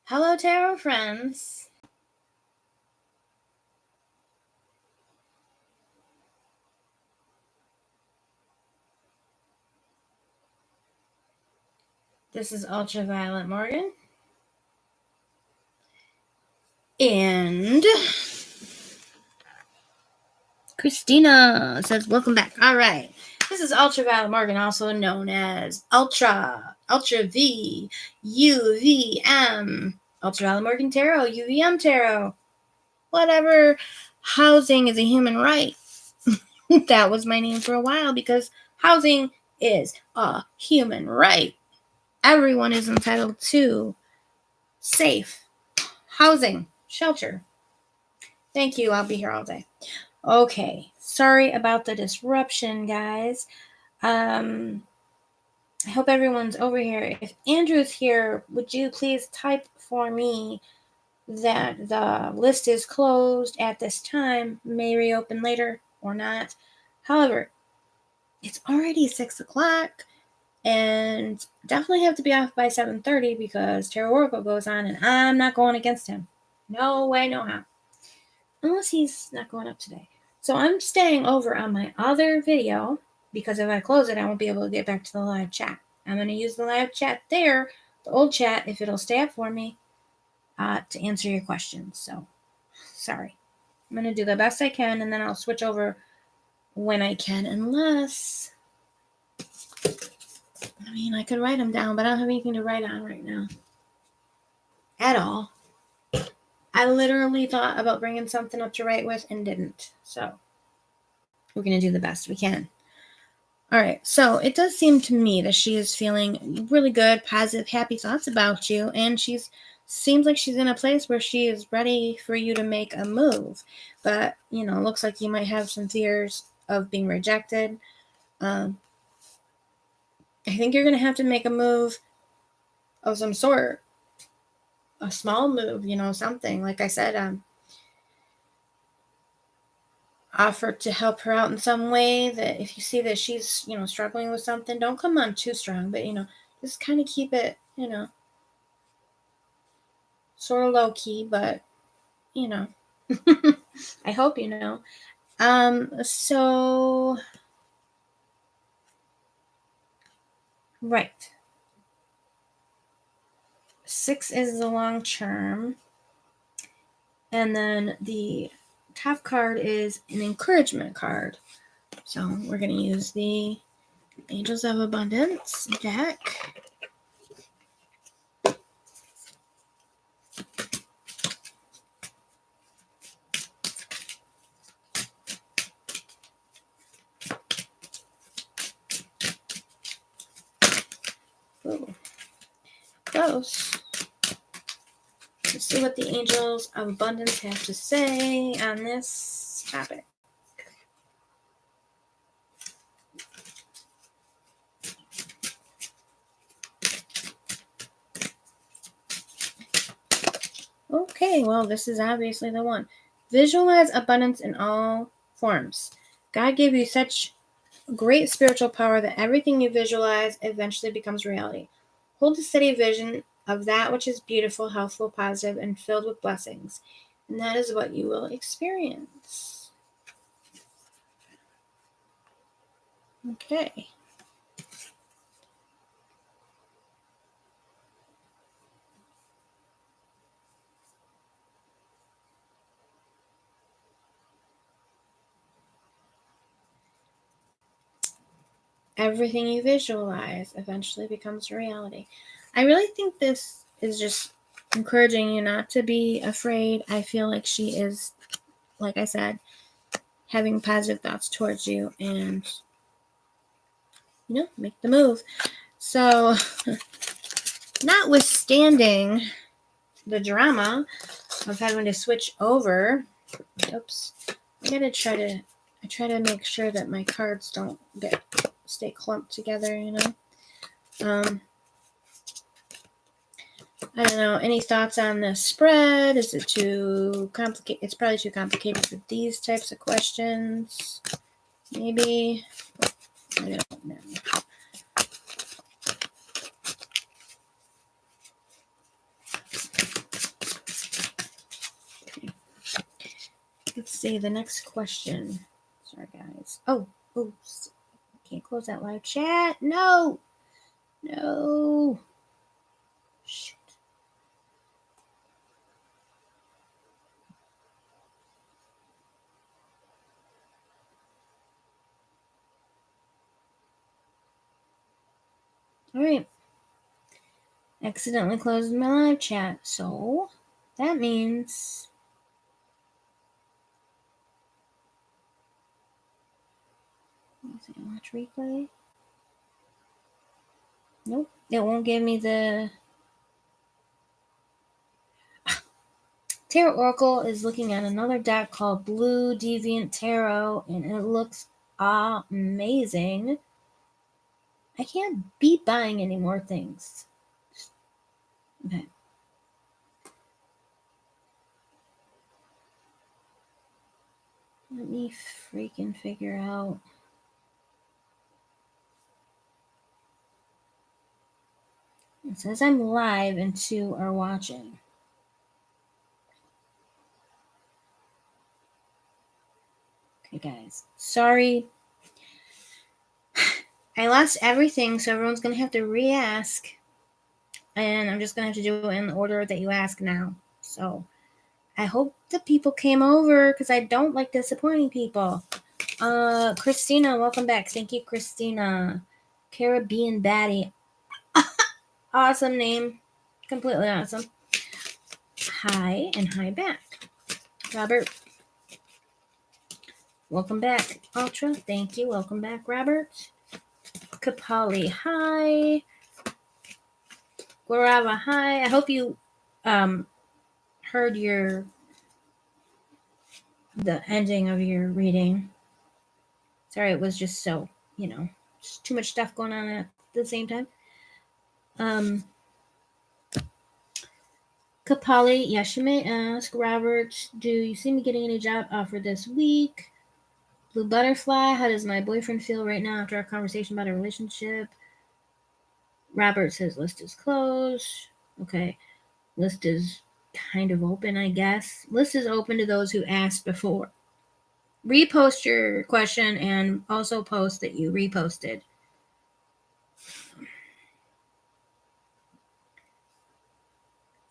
Hello, tarot friends. This is Ultraviolet Morgan. And Christina says, welcome back. All right. This is Ultraviolet Morgan, also known as Ultra V, UVM, Ultraviolet Morgan Tarot, UVM Tarot. Whatever. Housing is a human right. That was my name for a while because housing is a human right. Everyone is entitled to safe housing, shelter. Thank you. I'll be here all day. Okay. Sorry about the disruption, guys. I hope everyone's over here. If Andrew's here, would you please type for me that the list is closed at this time, may reopen later or not. However, it's already 6 o'clock and definitely have to be off by 7:30 because Tarot Oracle goes on and I'm not going against him. No way, no how. Unless he's not going up today. So I'm staying over on my other video because if I close it, I won't be able to get back to the live chat. I'm going to use the live chat there, the old chat, if it'll stay up for me, to answer your questions. So, sorry. I'm going to do the best I can, and then I'll switch over when I can, unless... I mean, I could write them down, but I don't have anything to write on right now. At all. I literally thought about bringing something up to write with and didn't. So, we're going to do the best we can. All right. So, it does seem to me that she is feeling really good, positive, happy thoughts about you. And seems like she's in a place where she is ready for you to make a move. But, looks like you might have some fears of being rejected. I think you're going to have to make a move of some sort. A small move, something. Like I said, offer to help her out in some way. That if you see that she's, struggling with something, don't come on too strong, but, just kind of keep it, sort of low key, but, I hope you know. So, right. 6 is the long term. And then the top card is an encouragement card. So we're going to use the Angels of Abundance deck. Ooh. Close. Let's see what the Angels of Abundance have to say on this topic. Okay, well, this is obviously the one. Visualize abundance in all forms. God gave you such great spiritual power that everything you visualize eventually becomes reality. Hold a steady vision of that which is beautiful, healthful, positive, and filled with blessings. And that is what you will experience. Okay. Everything you visualize eventually becomes reality. I really think this is just encouraging you not to be afraid. I feel like she is, like I said, having positive thoughts towards you and, make the move. So, notwithstanding the drama of having to switch over, oops, I try to make sure that my cards don't stay clumped together, I don't know. Any thoughts on the spread? Is it too complicated? It's probably too complicated for these types of questions. Maybe. I don't know. see the next question. Sorry, guys. Oh, oops. Can't close that live chat. No. No. Shoot. All right. Accidentally closed my live chat. So that means watch replay. Nope. It won't give me the Tarot Oracle is looking at another deck called Blue Deviant Tarot, and it looks amazing. I can't be buying any more things. Okay. Let me freaking figure out. It says I'm live and 2 are watching. Okay, guys. Sorry. I lost everything, so everyone's going to have to re-ask. And I'm just going to have to do it in the order that you ask now. So I hope the people came over because I don't like disappointing people. Christina, welcome back. Thank you, Christina. Caribbean Baddie. Awesome name. Completely awesome. Hi and hi back. Robert. Welcome back. Ultra. Thank you. Welcome back, Robert. Kapali. Hi. Guarava. Hi. I hope you heard the ending of your reading. Sorry, it was just so, just too much stuff going on at the same time. Kapali, yes, you may ask. Robert, do you see me getting any job offer this week? Blue Butterfly, how does my boyfriend feel right now after our conversation about a relationship? Robert says list is closed. Okay, list is kind of open, I guess. List is open to those who asked before. Repost your question and also post that you reposted.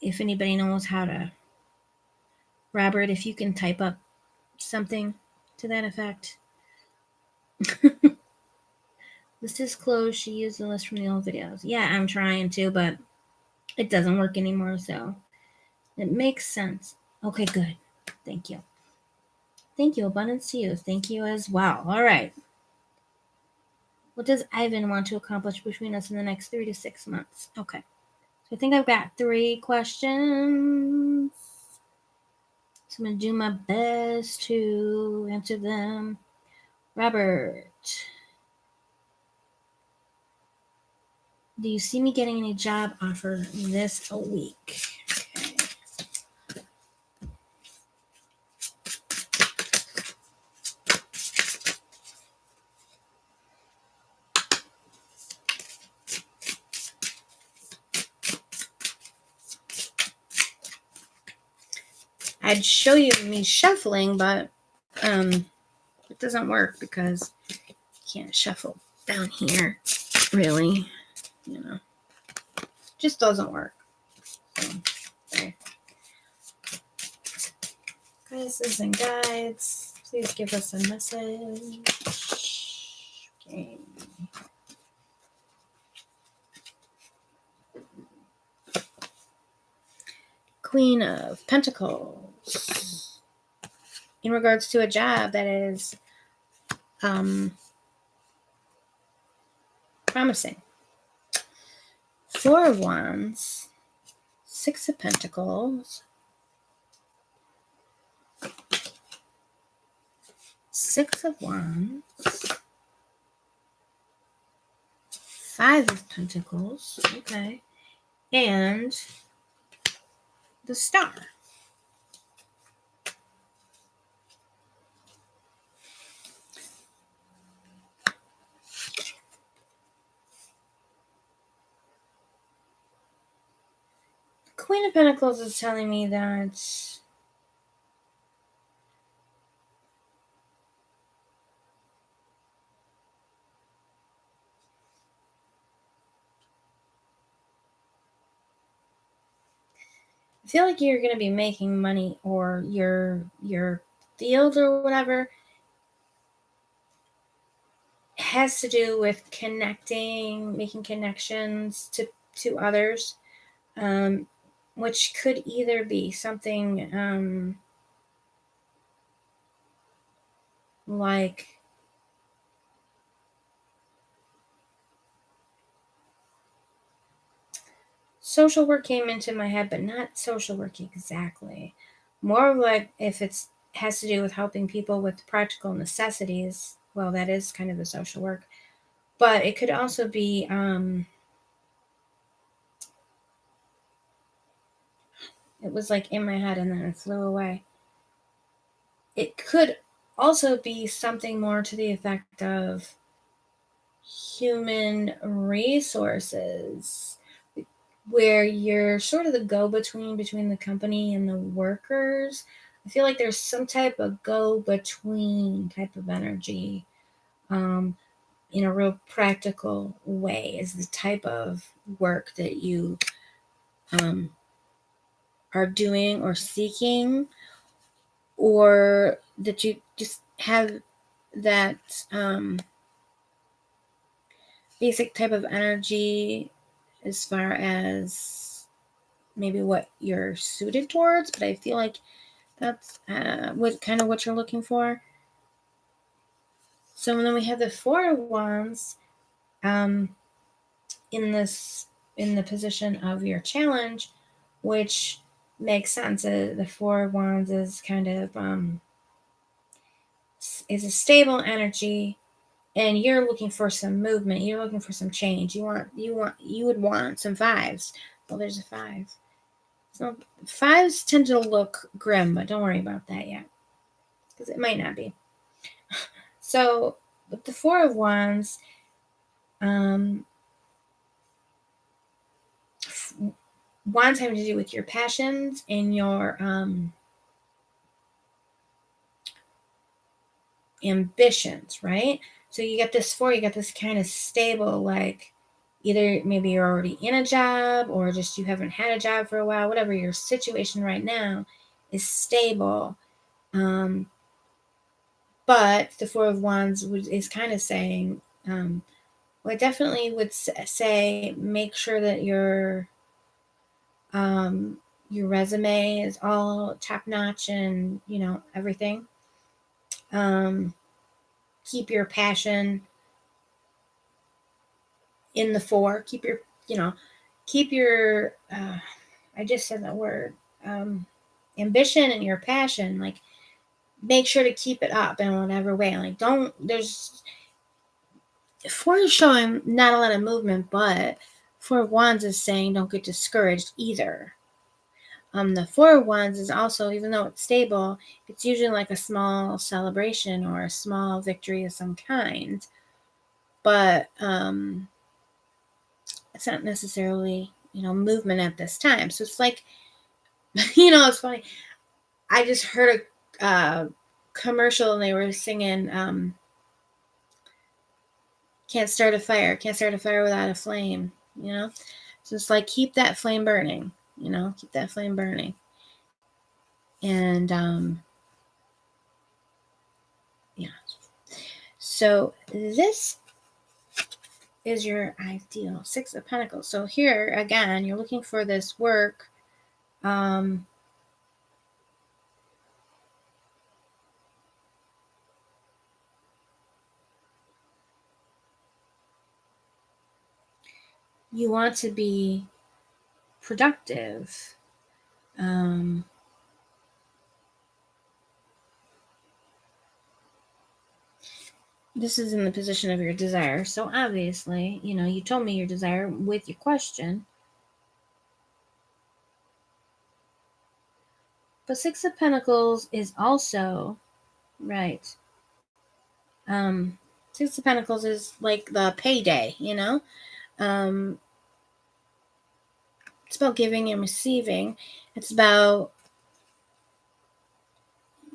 If anybody knows how to, Robert, if you can type up something to that effect. List is closed. She used the list from the old videos. Yeah, I'm trying to, but it doesn't work anymore, so it makes sense. Okay, good. Thank you. Thank you. Abundance to you. Thank you as well. All right. What does Ivan want to accomplish between us in the next 3 to 6 months? Okay. So I think I've got 3 questions. So I'm going to do my best to answer them. Robert, do you see me getting any job offer this week? Okay. I'd show you me shuffling, but it doesn't work because you can't shuffle down here, really. Just doesn't work. So, okay. Guises and guides, please give us a message. Okay. Queen of Pentacles. In regards to a job that is promising. 4 of Wands. 6 of Pentacles. 6 of Wands. 5 of Pentacles. Okay. And the Star. Queen of Pentacles is telling me that I feel like you're going to be making money, or your field or whatever has to do with connecting, making connections to others, which could either be something like social work came into my head, but not social work exactly. More like if it's has to do with helping people with practical necessities. Well, that is kind of the social work, but it could also be it was like in my head and then it flew away. It could also be something more to the effect of human resources, where you're sort of the go-between between the company and the workers. I feel like there's some type of go-between type of energy, in a real practical way, is the type of work that you are doing or seeking, or that you just have that basic type of energy as far as maybe what you're suited towards. But I feel like that's what you're looking for. So then we have the Four of Wands in the position of your challenge, which makes sense. The Four of Wands is kind of is a stable energy, and you're looking for some movement. You're looking for some change. You would want some fives. Well, there's a five. So fives tend to look grim, but don't worry about that yet, because it might not be. So with the Four of Wands, Wands having to do with your passions and your ambitions, right? So you got this four, you got this kind of stable, like either maybe you're already in a job or just you haven't had a job for a while, whatever your situation right now is stable. But the Four of Wands is kind of saying, well, I definitely would say make sure that your resume is all top notch and everything. Keep your passion in the four. Keep your I just said that word, ambition and your passion. Like, make sure to keep it up in whatever way. Like, there's Four is showing not a lot of movement, but Four of Wands is saying don't get discouraged either. The Four of Wands is also, even though it's stable, it's usually like a small celebration or a small victory of some kind. But it's not necessarily, movement at this time. So it's like, it's funny. I just heard a commercial and they were singing, can't start a fire without a flame, So it's like, keep that flame burning, keep that flame burning. And yeah. So this is your ideal Six of Pentacles. So here again, you're looking for this work. You want to be productive. This is in the position of your desire. So obviously, you told me your desire with your question. But Six of Pentacles is also, right. Six of Pentacles is like the payday, It's about giving and receiving. It's about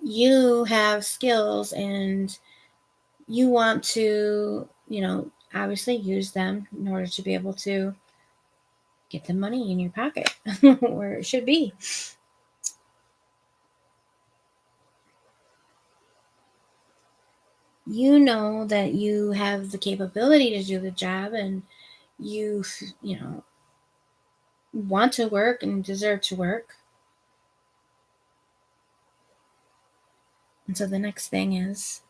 you have skills and you want to, obviously use them in order to be able to get the money in your pocket where it should be. You know that you have the capability to do the job, and you know, want to work and deserve to work. And so the next thing is,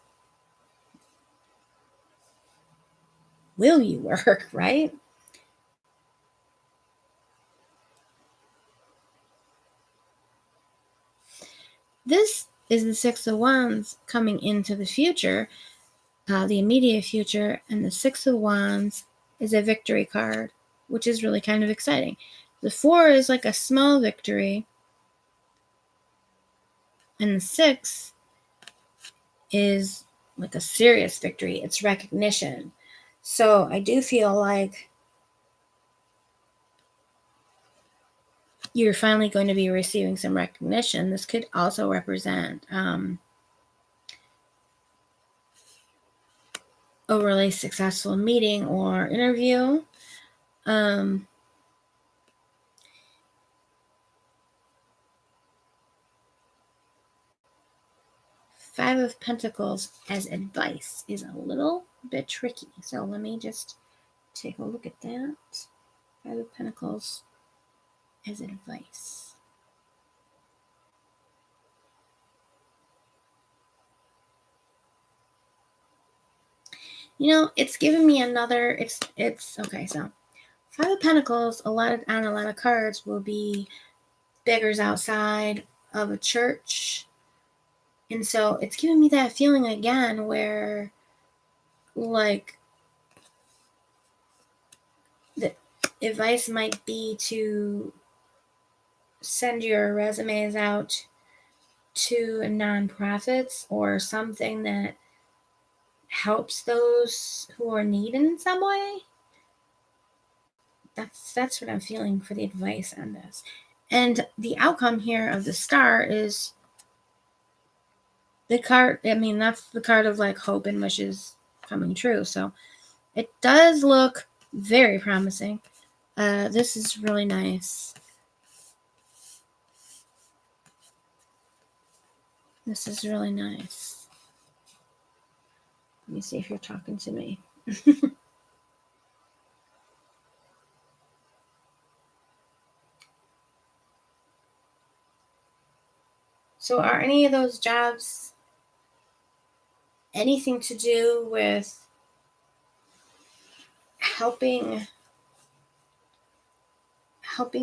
will you work, right? This is the Six of Wands coming into the future, the immediate future, and the Six of Wands is a victory card, which is really kind of exciting. The Four is like a small victory, and the Six is like a serious victory. It's recognition. So I do feel like you're finally going to be receiving some recognition. This could also represent a really successful meeting or interview. Five of Pentacles as advice is a little bit tricky. So let me just take a look at that. Five of Pentacles as advice. You know, it's giving me another, it's okay, so Five of Pentacles, on a lot of cards will be beggars outside of a church. And so it's giving me that feeling again where, like, the advice might be to send your resumes out to nonprofits or something that helps those who are needing in some way. That's what I'm feeling for the advice on this. And the outcome here of the Star is the card. I mean, that's the card of like hope and wishes coming true. So it does look very promising. This is really nice. This is really nice. Let me see if you're talking to me. So are any of those jobs anything to do with helping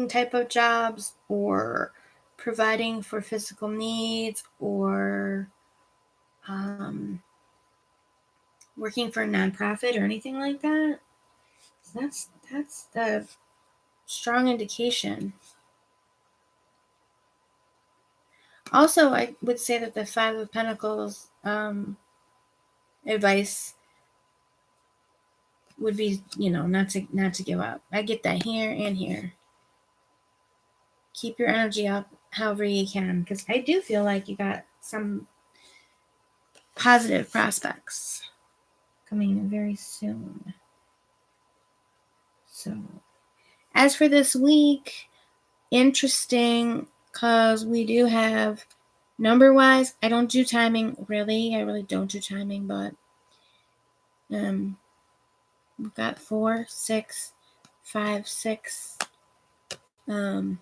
type of jobs, or providing for physical needs, or working for a nonprofit or anything like that? That's the strong indication. Also, I would say that the Five of Pentacles advice would be, you know, not to give up. I get that here and here. Keep your energy up however you can, because I do feel like you got some positive prospects coming very soon. So, as for this week, interesting, because we do have number-wise, I don't do timing, really. I really don't do timing, but we've got 4, 6, 5, 6. You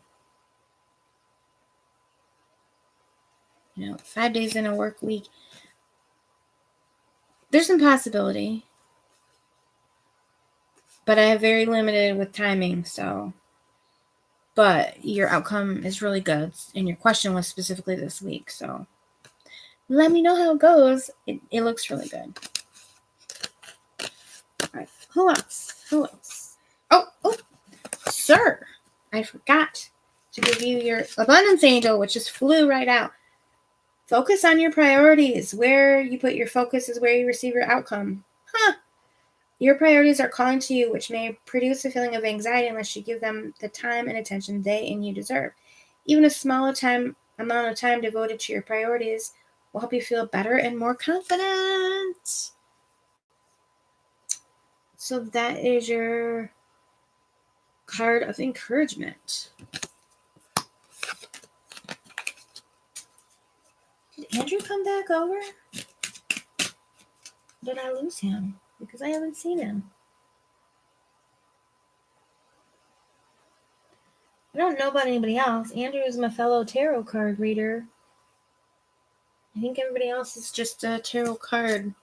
know, 5 days in a work week. There's some possibility, but I have very limited with timing, so. But your outcome is really good, and your question was specifically this week, so let me know how it goes. It looks really good. All right, who else? Oh, sir, I forgot to give you your abundance angel, which just flew right out. Focus on your priorities. Where you put your focus is where you receive your outcome. Your priorities are calling to you, which may produce a feeling of anxiety unless you give them the time and attention they and you deserve. Even a small amount of time devoted to your priorities will help you feel better and more confident. So that is your card of encouragement. Did Andrew come back over? Did I lose him? Because I haven't seen him. I don't know about anybody else. Andrew is my fellow tarot card reader. I think everybody else is just a tarot card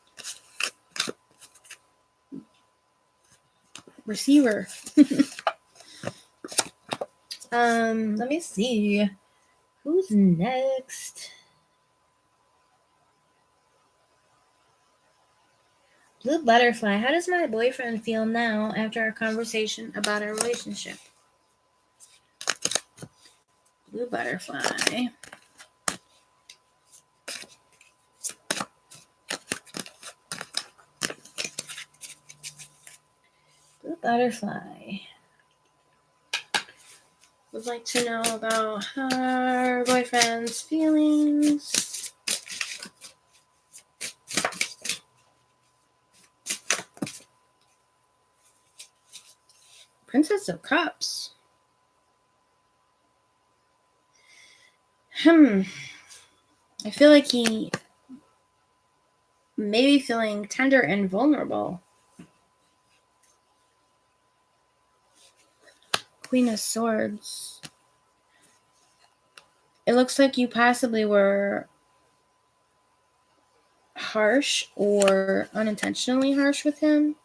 receiver. Let me see. Who's next? Blue butterfly. How does my boyfriend feel now after our conversation about our relationship? Blue butterfly. Blue butterfly would like to know about her boyfriend's feelings. Princess of Cups. I feel like he may be feeling tender and vulnerable. Queen of Swords. It looks like you possibly were harsh or unintentionally harsh with him.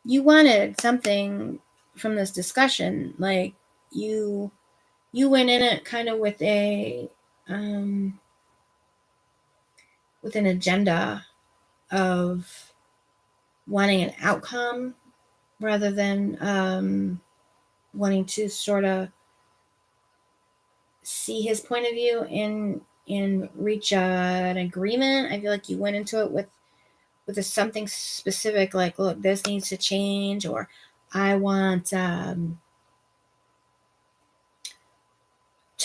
You wanted something from this discussion, like you went in it kind of with with an agenda of wanting an outcome rather than wanting to sort of see his point of view and reach an agreement. I feel like you went into it with something specific, like, look, this needs to change, or I want to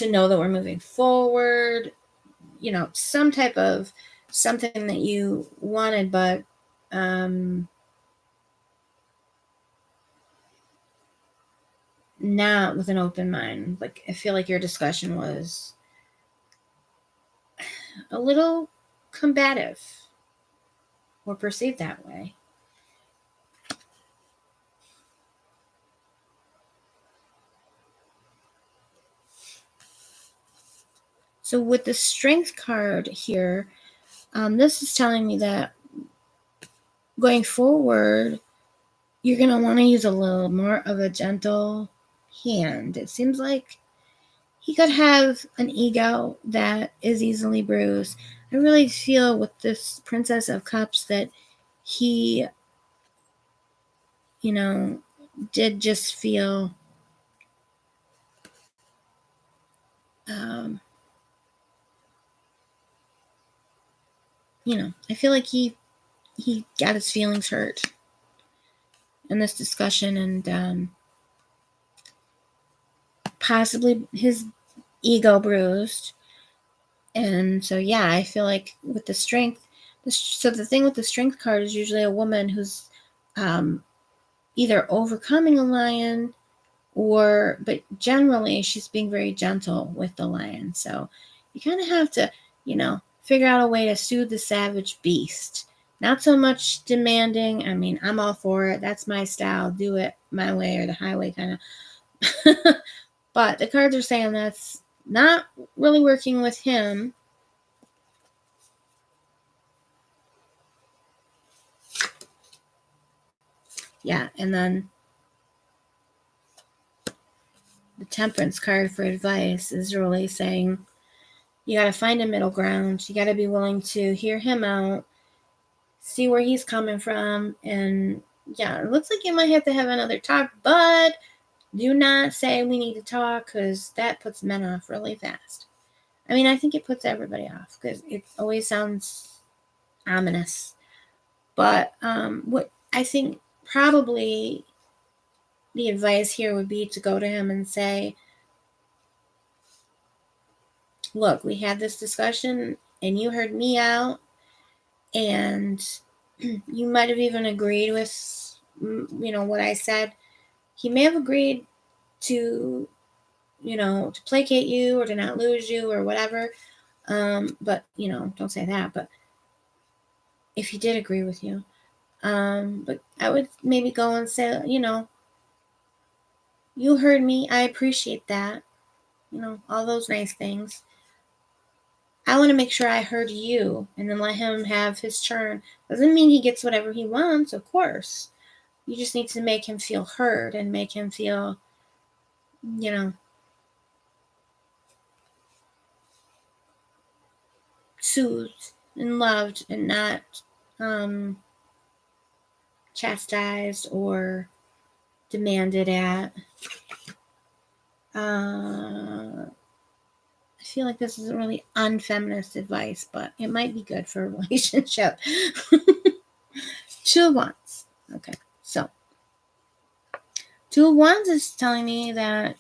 know that we're moving forward. You know, some type of something that you wanted, but not with an open mind. Like, I feel like your discussion was a little combative, or perceived that way. So with the Strength card here, this is telling me that going forward, you're going to want to use a little more of a gentle hand. It seems like he could have an ego that is easily bruised. I really feel with this Princess of Cups that he, did just feel I feel like he got his feelings hurt in this discussion, and possibly his ego bruised. And so, yeah, I feel like with the Strength, so the thing with the Strength card is usually a woman who's either overcoming a lion, but generally she's being very gentle with the lion. So you kind of have to, figure out a way to soothe the savage beast. Not so much demanding. I mean, I'm all for it. That's my style. Do it my way or the highway, kind of. But the cards are saying that's not really working with him. Yeah, and then the Temperance card for advice is really saying you got to find a middle ground. You got to be willing to hear him out, see where he's coming from. And yeah, it looks like you might have to have another talk, but do not say we need to talk, because that puts men off really fast. I mean, I think it puts everybody off because it always sounds ominous. But what I think probably the advice here would be to go to him and say, look, we had this discussion and you heard me out, and you might have even agreed with, what I said. He may have agreed to, to placate you or to not lose you or whatever. But, don't say that. But if he did agree with you, but I would maybe go and say, you heard me. I appreciate that. All those nice things. I want to make sure I heard you, and then let him have his turn. Doesn't mean he gets whatever he wants, of course. You just need to make him feel heard and make him feel, soothed and loved and not chastised or demanded at. I feel like this isn't really unfeminist advice, but it might be good for a relationship. 2 of Wands. Okay, so 2 of Wands is telling me that,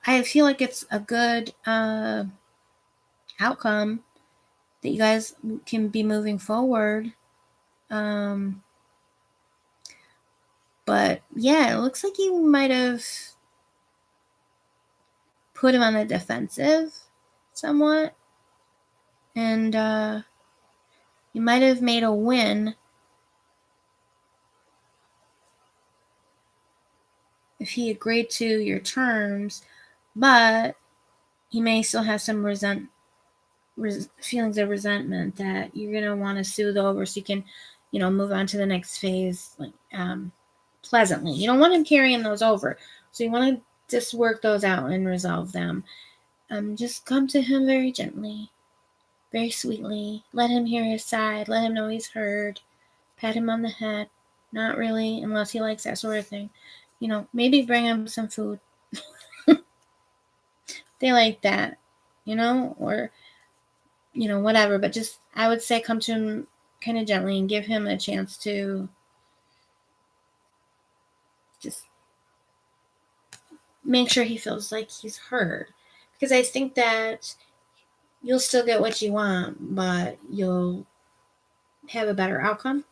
I feel like it's a good outcome that you guys can be moving forward. But yeah, it looks like you might have put him on the defensive somewhat. And you might have made a win if he agreed to your terms, but he may still have some feelings of resentment that you're going to want to soothe over so you can, move on to the next phase pleasantly. You don't want him carrying those over. So you want to just work those out and resolve them. Just come to him very gently, very sweetly. Let him hear his side. Let him know he's heard. Pat him on the head. Not really, unless he likes that sort of thing. Maybe bring him some food. They like that, or, whatever. But just, I would say come to him kind of gently and give him a chance to just make sure he feels like he's heard. Because I think that you'll still get what you want, but you'll have a better outcome.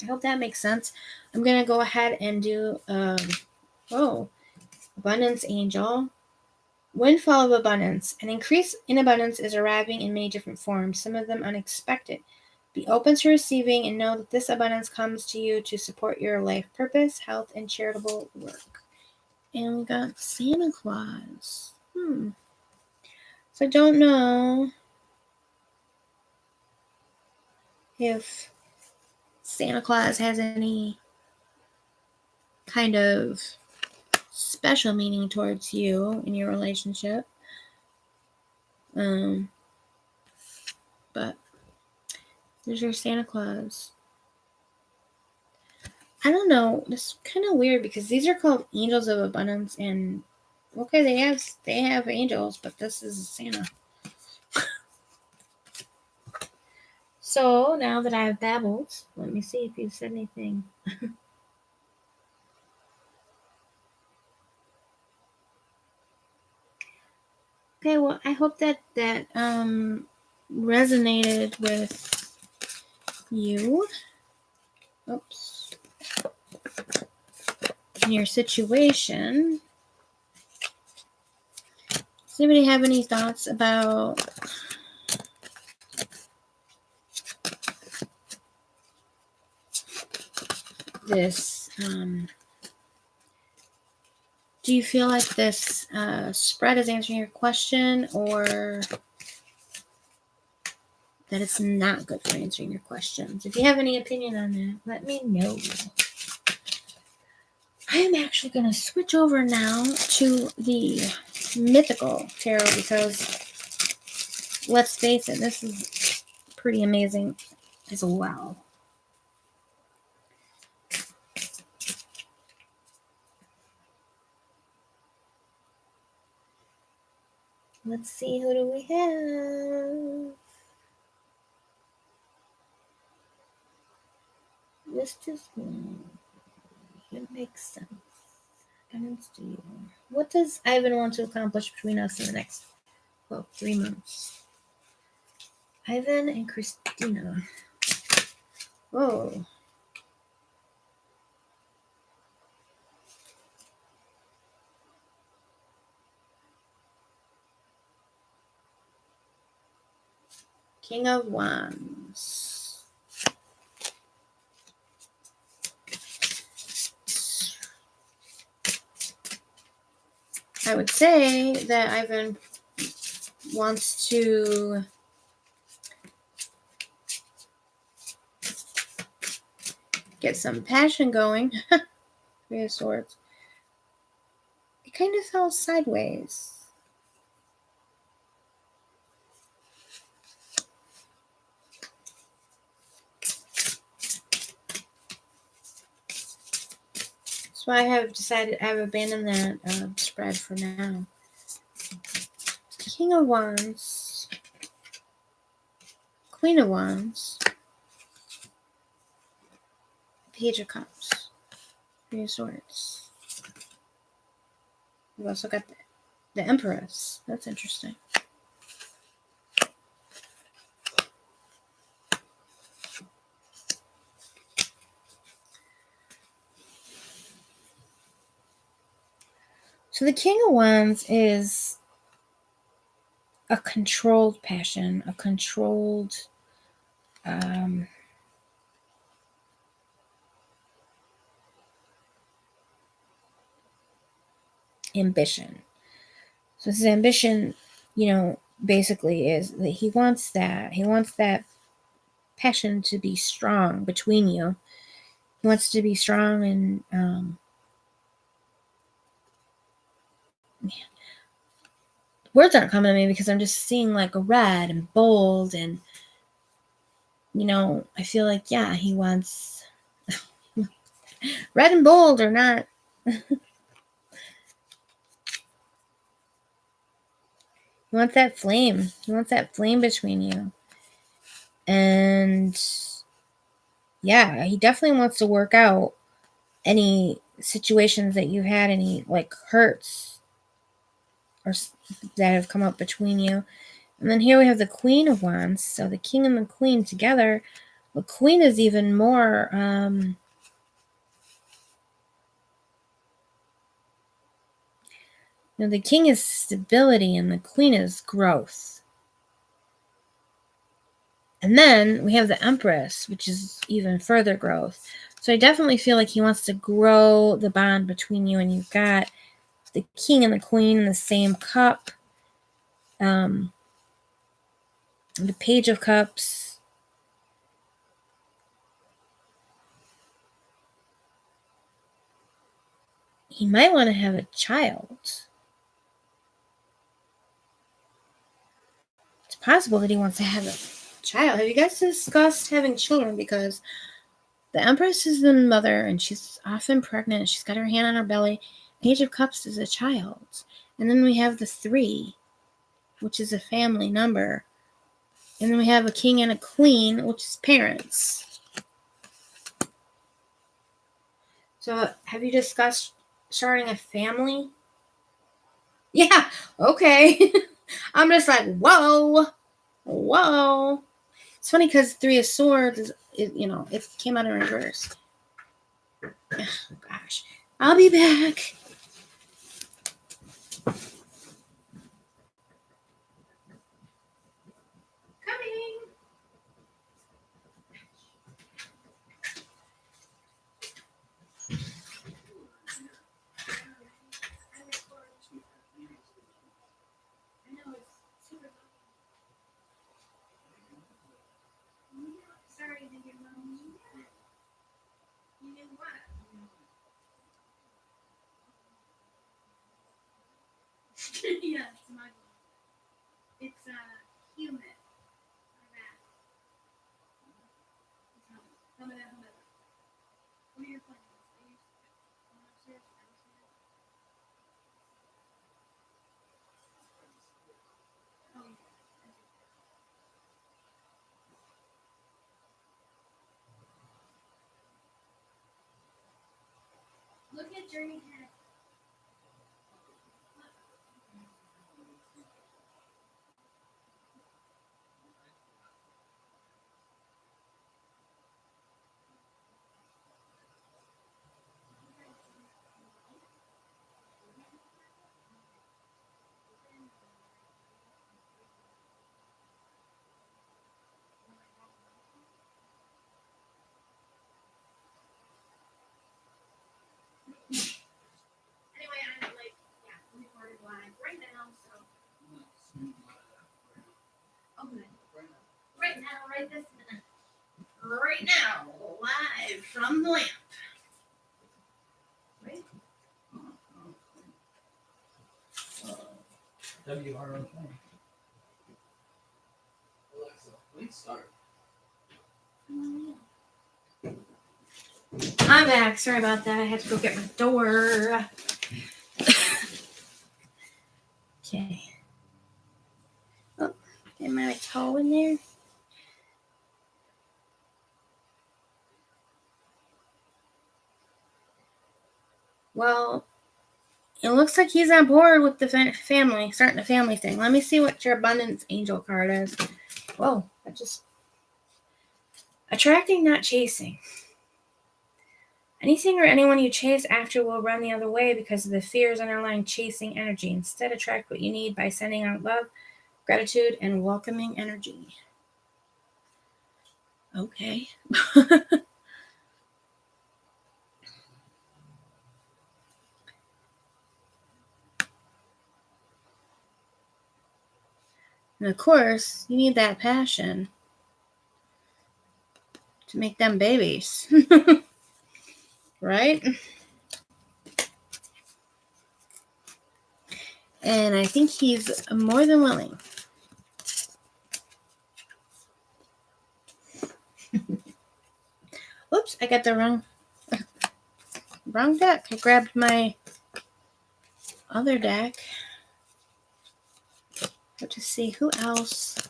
I hope that makes sense. I'm going to go ahead and do, Abundance Angel. Windfall of abundance. An increase in abundance is arriving in many different forms, some of them unexpected. Be open to receiving and know that this abundance comes to you to support your life purpose, health, and charitable work. And we got Santa Claus. So I don't know if Santa Claus has any kind of special meaning towards you in your relationship. But there's your Santa Claus. I don't know. This is kind of weird because these are called angels of abundance, and okay, they have angels, but this is Santa. So now that I've babbled, let me see if you've said anything. Okay, well, I hope that resonated with you. Oops. In your situation. Does anybody have any thoughts about this? Do you feel like this spread is answering your question, or that it's not good for answering your questions? If you have any opinion on that, let me know. I am actually going to switch over now to the mythical tarot because, let's face it, this is pretty amazing as well. Let's see, who do we have? This just it makes sense. What does Ivan want to accomplish between us and the next Well, 3 months. Ivan and Christina. Whoa. King of Wands. I would say that Ivan wants to get some passion going. Three of Swords. It kind of fell sideways. So I have decided I've abandoned that spread for now. King of Wands. Queen of Wands. Page of Cups. Three of Swords. We've also got the Empress. That's interesting. So the King of Wands is a controlled passion, a controlled ambition. So his ambition, basically is that he wants that passion to be strong between you. He wants to be strong and words aren't coming to me because I'm just seeing like red and bold and I feel like he wants red and bold or not. He wants that flame. He wants that flame between you. And he definitely wants to work out any situations that you've had, any like hurts or that have come up between you. And then here we have the Queen of Wands. So the King and the Queen together. The Queen is even more the King is stability and the Queen is growth. And then we have the Empress, which is even further growth. So I definitely feel like he wants to grow the bond between you, and you've got the King and the Queen in the same cup. The Page of Cups. He might want to have a child. It's possible that he wants to have a child. Have you guys discussed having children? Because the Empress is the mother, and she's often pregnant. She's got her hand on her belly. Page of Cups is a child. And then we have the 3, which is a family number. And then we have a King and a Queen, which is parents. So have you discussed starting a family? Yeah, okay. I'm just like, whoa. It's funny because 3 of Swords, it came out in reverse. Oh, gosh. I'll be back. Coming. Sorry to get wrong. You knew what? Yeah, it's my fault. It's humid. What are your plans? Look at Journey Head. Right now, right this minute. Right now, live from the lamp. Right? WRO. Alexa, please start. I'm back. Sorry about that. I had to go get my door. Okay. Oh, get my toe in there. Well, it looks like he's on board with the family, starting a family thing. Let me see what your abundance angel card is. Whoa, that just... Attracting, not chasing. Anything or anyone you chase after will run the other way because of the fears underlying chasing energy. Instead, attract what you need by sending out love, gratitude, and welcoming energy. Okay. And of course, you need that passion to make them babies. Right? And I think he's more than willing. Oops, I got the wrong deck. I grabbed my other deck. To see who else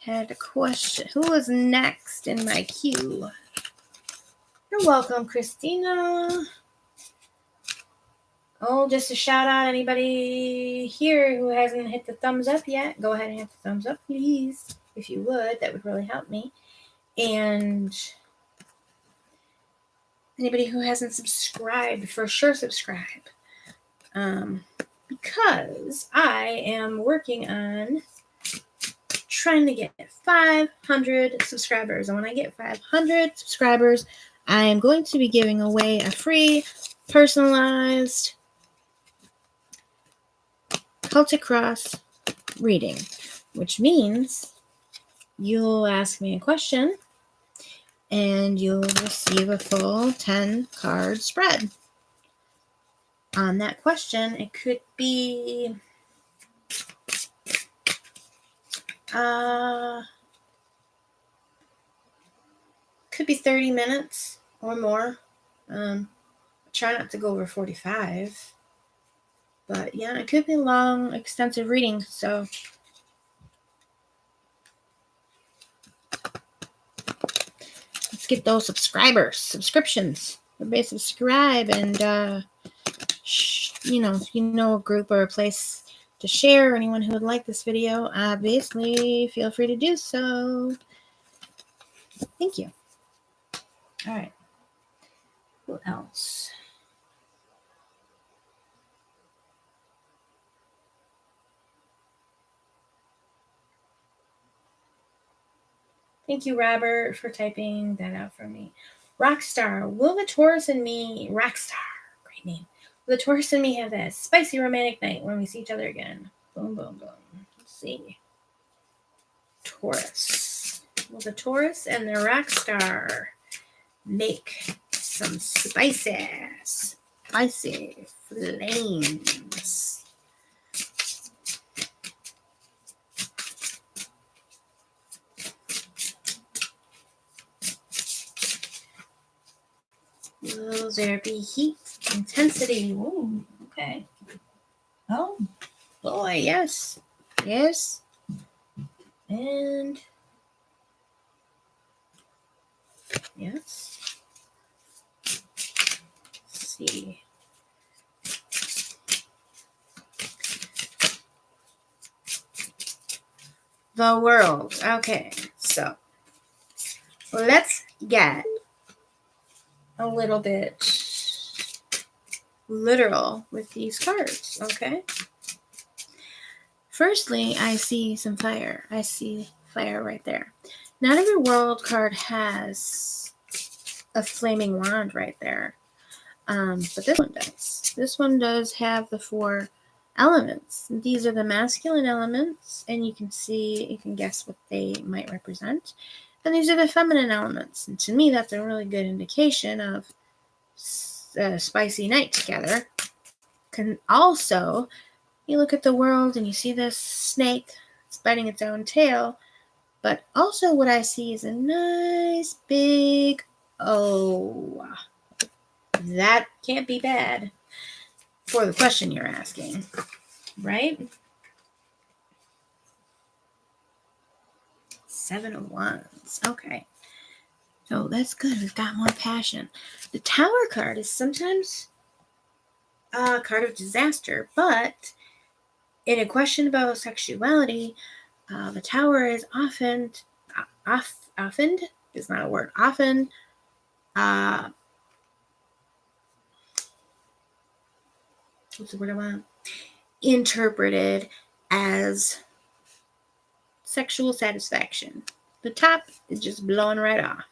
had a question. Who was next in my queue? You're welcome, Christina. Oh, just a shout out, anybody here who hasn't hit the thumbs up yet, go ahead and hit the thumbs up, please. If you would, that would really help me. And anybody who hasn't subscribed, for sure subscribe. Because I am working on trying to get 500 subscribers. And when I get 500 subscribers, I am going to be giving away a free, personalized Celtic Cross reading, which means you'll ask me a question and you'll receive a full 10-card spread. On that question, it could be could be 30 minutes or more. Try not to go over 45. But yeah, it could be long, extensive reading. So let's get those subscriptions. Everybody subscribe, and a group or a place to share. Anyone who would like this video, obviously, feel free to do so. Thank you. All right. Who else? Thank you, Robert, for typing that out for me. Rockstar. Will the Taurus and me... Rockstar. Great name. Will the Taurus and me have that spicy romantic night when we see each other again? Boom, boom, boom. Let's see. Taurus. Will the Taurus and the Rockstar make some spicy flames? Will there be heat, intensity? Ooh, okay. Oh, boy, yes. Yes. And yes. Let's see. The world. Okay, so let's get a little bit literal with these cards, okay? Firstly, I see some fire. I see fire right there. Not every world card has a flaming wand right there. But this one does. This one does have the 4 elements. These are the masculine elements, and you can guess what they might represent. And these are the feminine elements. And to me, that's a really good indication of a spicy night together. Can also, you look at the world and you see this snake, it's biting its own tail, but also what I see is a nice big O. That can't be bad for the question you're asking, right? 7 of Wands. Okay. So that's good. We've got more passion. The Tower card is sometimes a card of disaster, but in a question about sexuality, the Tower is often is not a word. Often, what's the word I want? Interpreted as sexual satisfaction. The top is just blowing right off,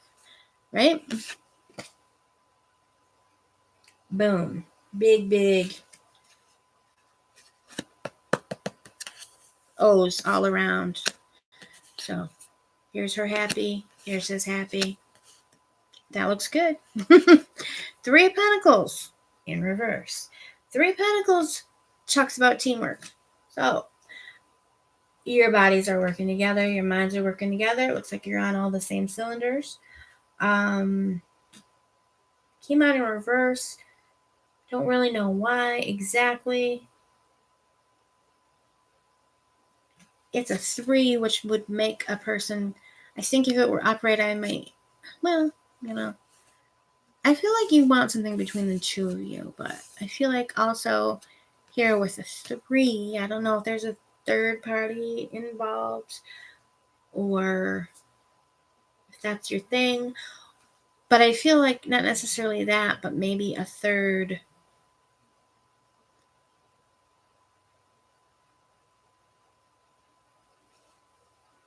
right? Boom. Big O's all around. So here's her happy. Here's his happy. That looks good. 3 of Pentacles in reverse. 3 of Pentacles talks about teamwork. So your bodies are working together. Your minds are working together. It looks like you're on all the same cylinders. Came out in reverse. Don't really know why exactly. It's a 3, which would make a person, I think if it were upright, I might, well, I feel like you want something between the two of you, but I feel like also here with a 3, I don't know if there's a third party involved or if that's your thing, but I feel like not necessarily that, but maybe a third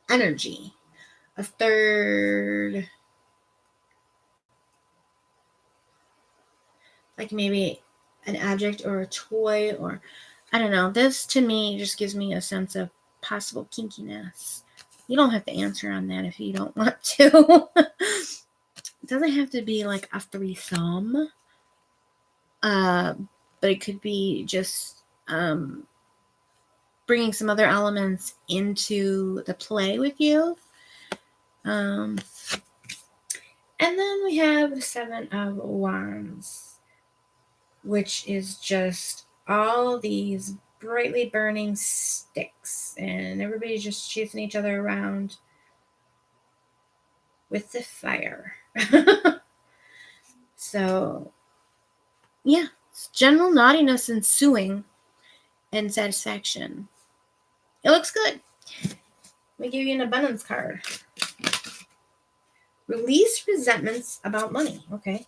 energy, a third, like maybe an object or a toy, or I don't know. This to me just gives me a sense of possible kinkiness. You don't have to answer on that if you don't want to. It doesn't have to be like a threesome, but it could be just bringing some other elements into the play with you. And then we have the 7 of Wands, which is just all these brightly burning sticks, and everybody's just chasing each other around with the fire. So, yeah, it's general naughtiness ensuing and satisfaction. It looks good. Let me give you an abundance card. Release resentments about money. Okay.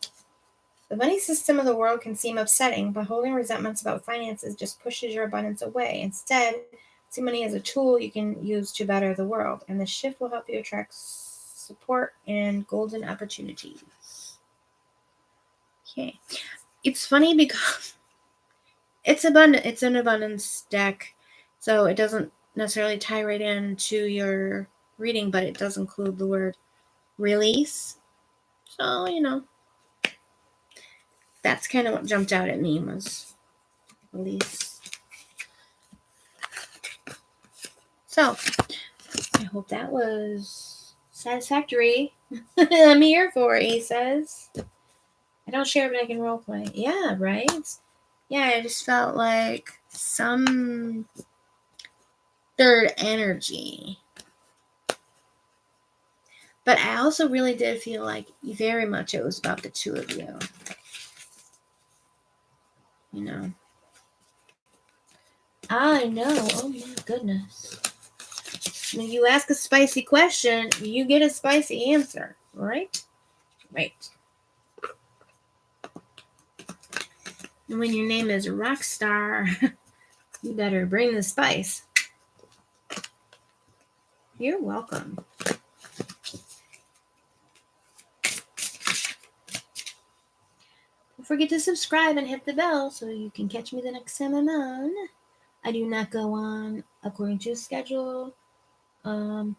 The money system of the world can seem upsetting, but holding resentments about finances just pushes your abundance away. Instead, see money as a tool you can use to better the world, and the shift will help you attract support and golden opportunities. Okay. It's funny because it's an abundance deck, so it doesn't necessarily tie right into your reading, but it does include the word release. So, that's kind of what jumped out at me was release. So, I hope that was satisfactory. I'm here for it, he says. I don't share, but I can roleplay. Yeah, right? Yeah, I just felt like some third energy. But I also really did feel like very much it was about the two of you. I know. Oh my goodness. When you ask a spicy question, you get a spicy answer, right? Right. And when your name is Rockstar, you better bring the spice. You're welcome. Don't forget to subscribe and hit the bell so you can catch me the next time I'm on. I do not go on according to schedule. I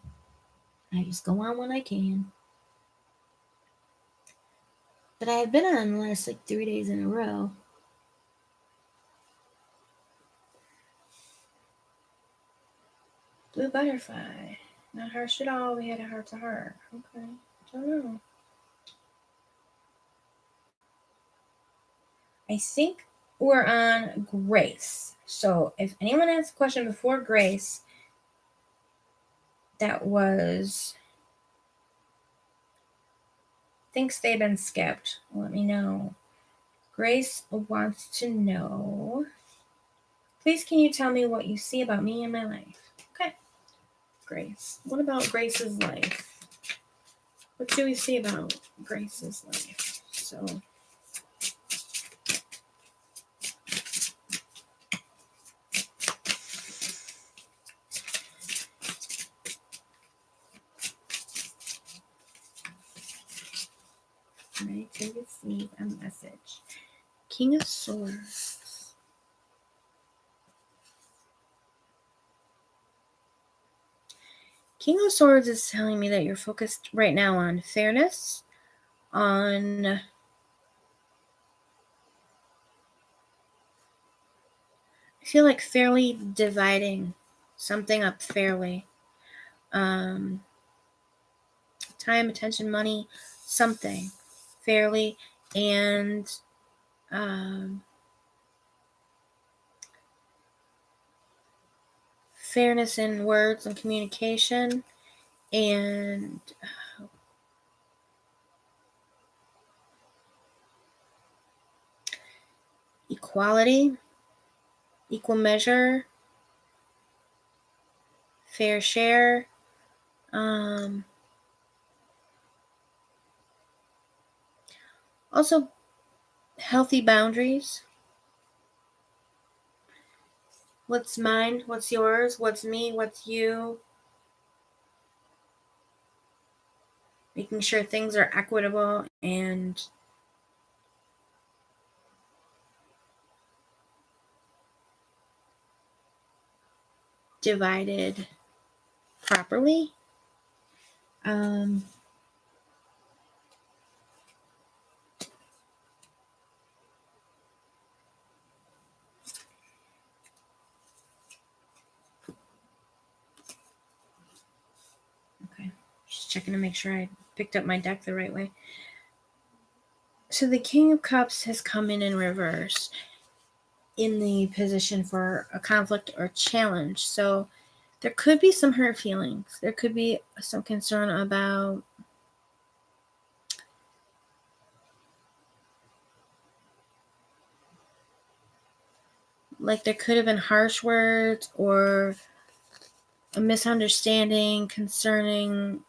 just go on when I can. But I have been on the last 3 days in a row. Blue butterfly. Not harsh at all. We had a heart to heart. Okay. Don't know. I think we're on Grace. So if anyone has a question before Grace, that thinks they've been skipped, let me know. Grace wants to know, please can you tell me what you see about me in my life? Okay. Grace. What about Grace's life? What do we see about Grace's life? So ready to receive a message. King of Swords. King of Swords is telling me that you're focused right now on fairness, on I feel like fairly dividing something up fairly. Time, attention, money, something fairly, and fairness in words and communication, and equality, equal measure, fair share. Also, healthy boundaries. What's mine? What's yours? What's me? What's you? Making sure things are equitable and divided properly. Okay, just checking to make sure I picked up my deck the right way. So the King of Cups has come in reverse in the position for a conflict or challenge. So there could be some hurt feelings. There could be some concern about there could have been harsh words or a misunderstanding concerning,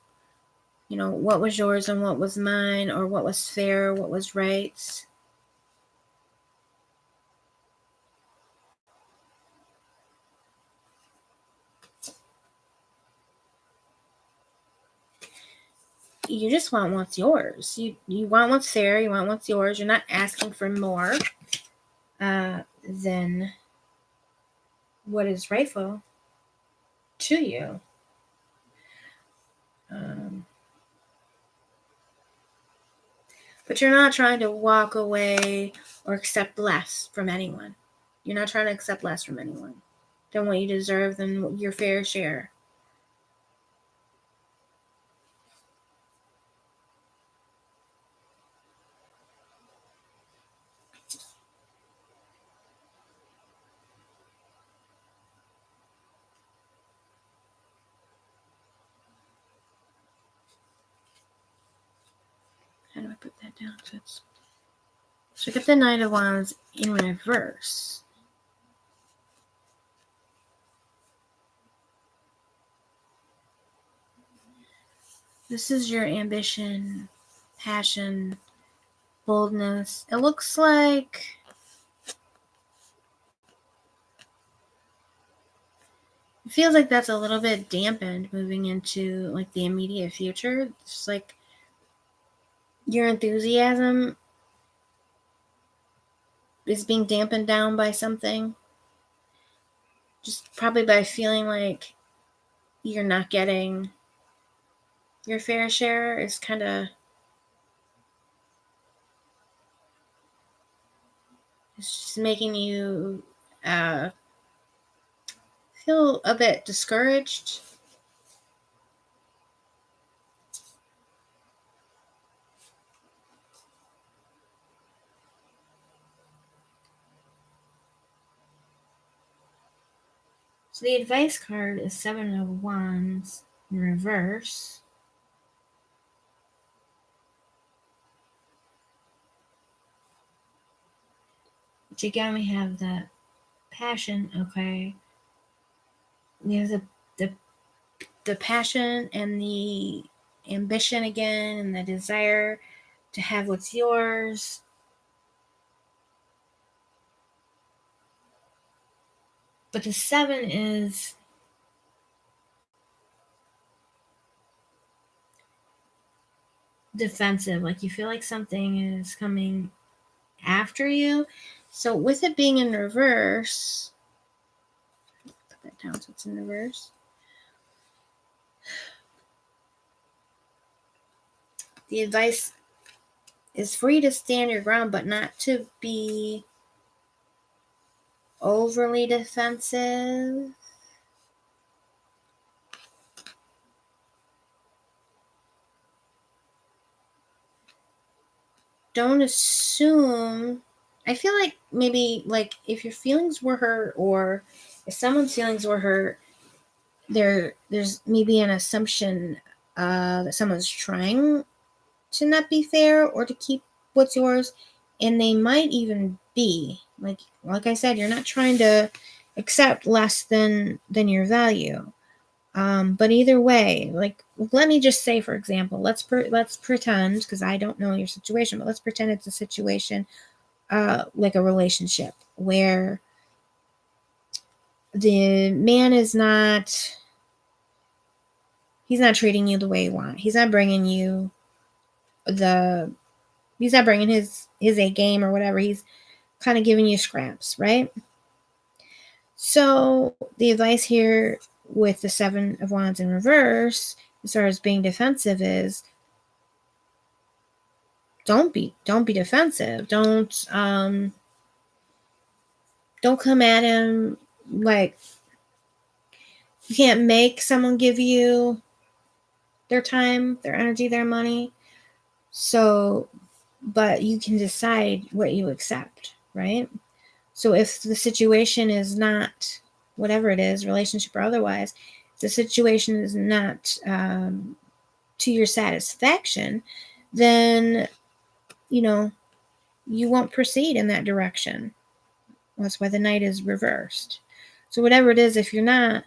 what was yours and what was mine, or what was fair, what was right. You just want what's yours. You want what's fair. You want what's yours. You're not asking for more than what is rightful to you. But you're not trying to walk away or accept less from anyone. You're not trying to accept less from anyone than what you deserve, than your fair share. How do I put that down? So I got the Knight of Wands in reverse. This is your ambition, passion, boldness. It looks like it feels like that's a little bit dampened moving into the immediate future. It's like your enthusiasm is being dampened down by something. just probably by feeling like you're not getting your fair share is kind of, it's just making you feel a bit discouraged. So the advice card is 7 of Wands in reverse. But again, we have the passion, okay? We have the passion and the ambition again, and the desire to have what's yours. But the 7 is defensive, like you feel like something is coming after you. So with it being in reverse, put that down so it's in reverse. The advice is for you to stand your ground, but not to be overly defensive. Don't assume. I feel like maybe like if your feelings were hurt, or if someone's feelings were hurt, there's maybe an assumption that someone's trying to not be fair or to keep what's yours, and they might even be like I said, you're not trying to accept less than your value. But either way, like, let me just say, for example, let's pretend, because I don't know your situation, but let's pretend it's a situation like a relationship where the man is not, he's not treating you the way you want. He's not bringing you he's not bringing his A game or whatever. He's kind of giving you scraps, right? So the advice here with the 7 of Wands in reverse, as far as being defensive, is don't be defensive. Don't come at him like you can't make someone give you their time, their energy, their money. So, but you can decide what you accept, right? So if the situation is not, whatever it is, relationship or otherwise, if the situation is not to your satisfaction, then, you won't proceed in that direction. That's why the Knight is reversed. So whatever it is, if you're not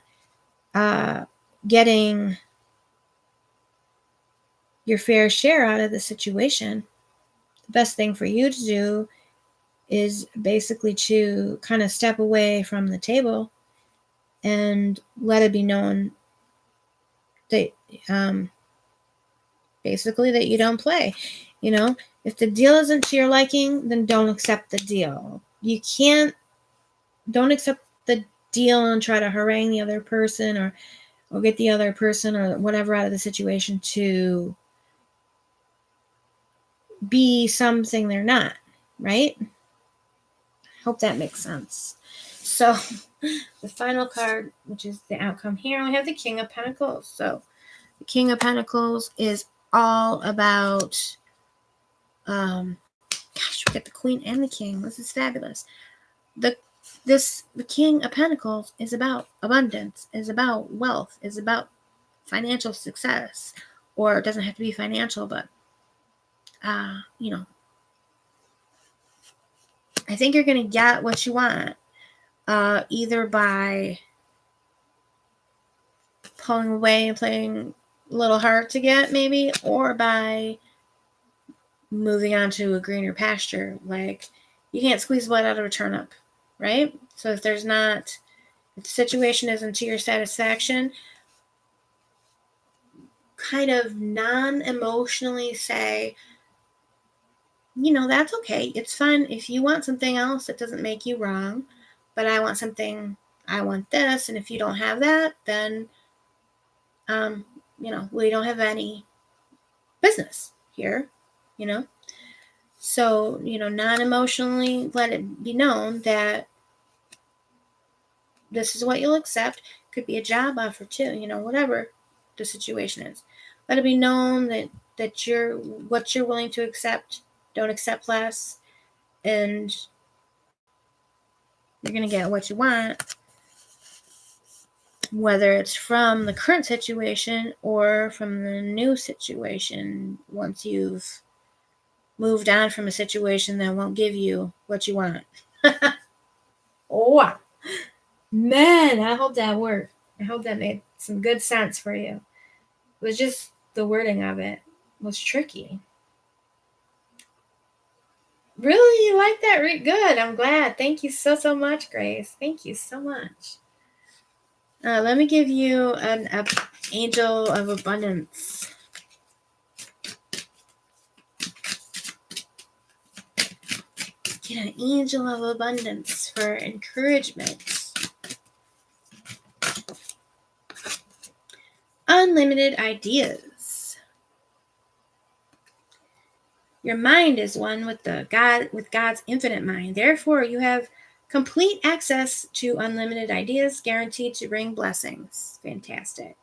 getting your fair share out of the situation, the best thing for you to do is basically to kind of step away from the table and let it be known that basically that you don't play. If the deal isn't to your liking, then don't accept the deal. Don't accept the deal and try to harangue the other person or get the other person or whatever out of the situation to be something they're not, right? Hope that makes sense. So the final card, which is the outcome here, we have the King of Pentacles. So the King of Pentacles is all about, gosh, we got the Queen and the King. This is fabulous. The King of Pentacles is about abundance, is about wealth, is about financial success, or it doesn't have to be financial, but I think you're going to get what you want, either by pulling away and playing a little hard to get, maybe, or by moving on to a greener pasture. Like, you can't squeeze blood out of a turnip, right? So if the situation isn't to your satisfaction, kind of non-emotionally say, that's okay. It's fine. If you want something else, it doesn't make you wrong, but I want something I want this, and if you don't have that, then, we don't have any business here, So, non-emotionally let it be known that this is what you'll accept. Could be a job offer too, whatever the situation is. Let it be known that what you're willing to accept. Don't accept less, and you're gonna get what you want, whether it's from the current situation or from the new situation. Once you've moved on from a situation that won't give you what you want. Oh, wow. Man, I hope that worked. I hope that made some good sense for you. It was just the wording of it was tricky. Really, you like that? Good. I'm glad. Thank you so much, Grace. Thank you so much. Let me give you an angel of abundance. Get an angel of abundance for encouragement. Unlimited ideas. Your mind is one with God's infinite mind. Therefore, you have complete access to unlimited ideas, guaranteed to bring blessings. Fantastic.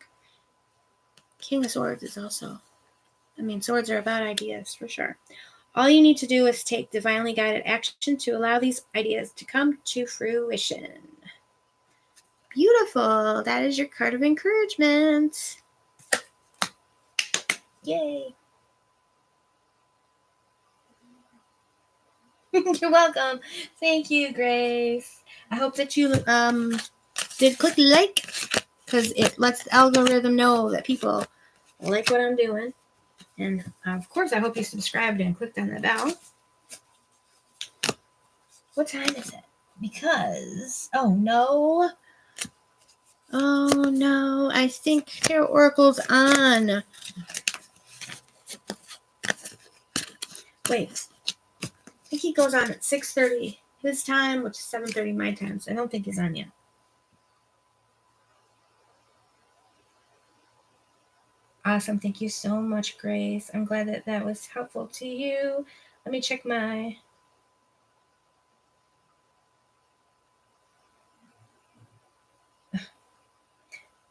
King of Swords is also. Swords are about ideas for sure. All you need to do is take divinely guided action to allow these ideas to come to fruition. Beautiful. That is your card of encouragement. Yay. You're welcome. Thank you, Grace. I hope that you did click like, because it lets the algorithm know that people like what I'm doing. And of course, I hope you subscribed and clicked on the bell. What time is it? Because, oh no, I think Tarot Oracle's on. Wait, I think he goes on at 6:30 his time, which is 7:30 my time, so I don't think he's on yet. Awesome. Thank you so much, Grace. I'm glad that was helpful to you. Let me check my...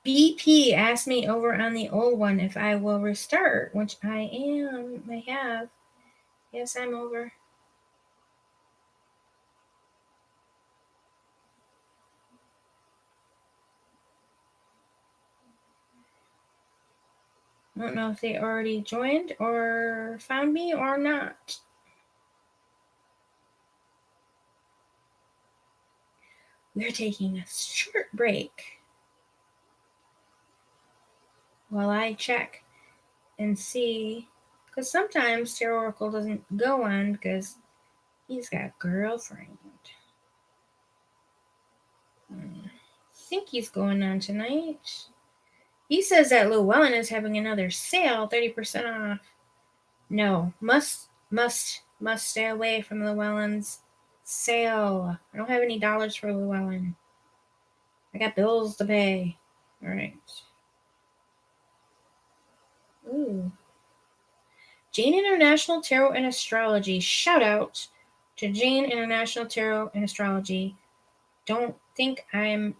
BP asked me over on the old one if I will restart, which I am. I have. Yes, I'm over. I don't know if they already joined or found me or not. We're taking a short break while I check and see, because sometimes Tarot Oracle doesn't go on because he's got a girlfriend. I think he's going on tonight. He says that Llewellyn is having another sale, 30% off. No, must stay away from Llewellyn's sale. I don't have any dollars for Llewellyn. I got bills to pay. All right. Ooh. Jane International Tarot and Astrology. Shout out to Jane International Tarot and Astrology. Don't think I'm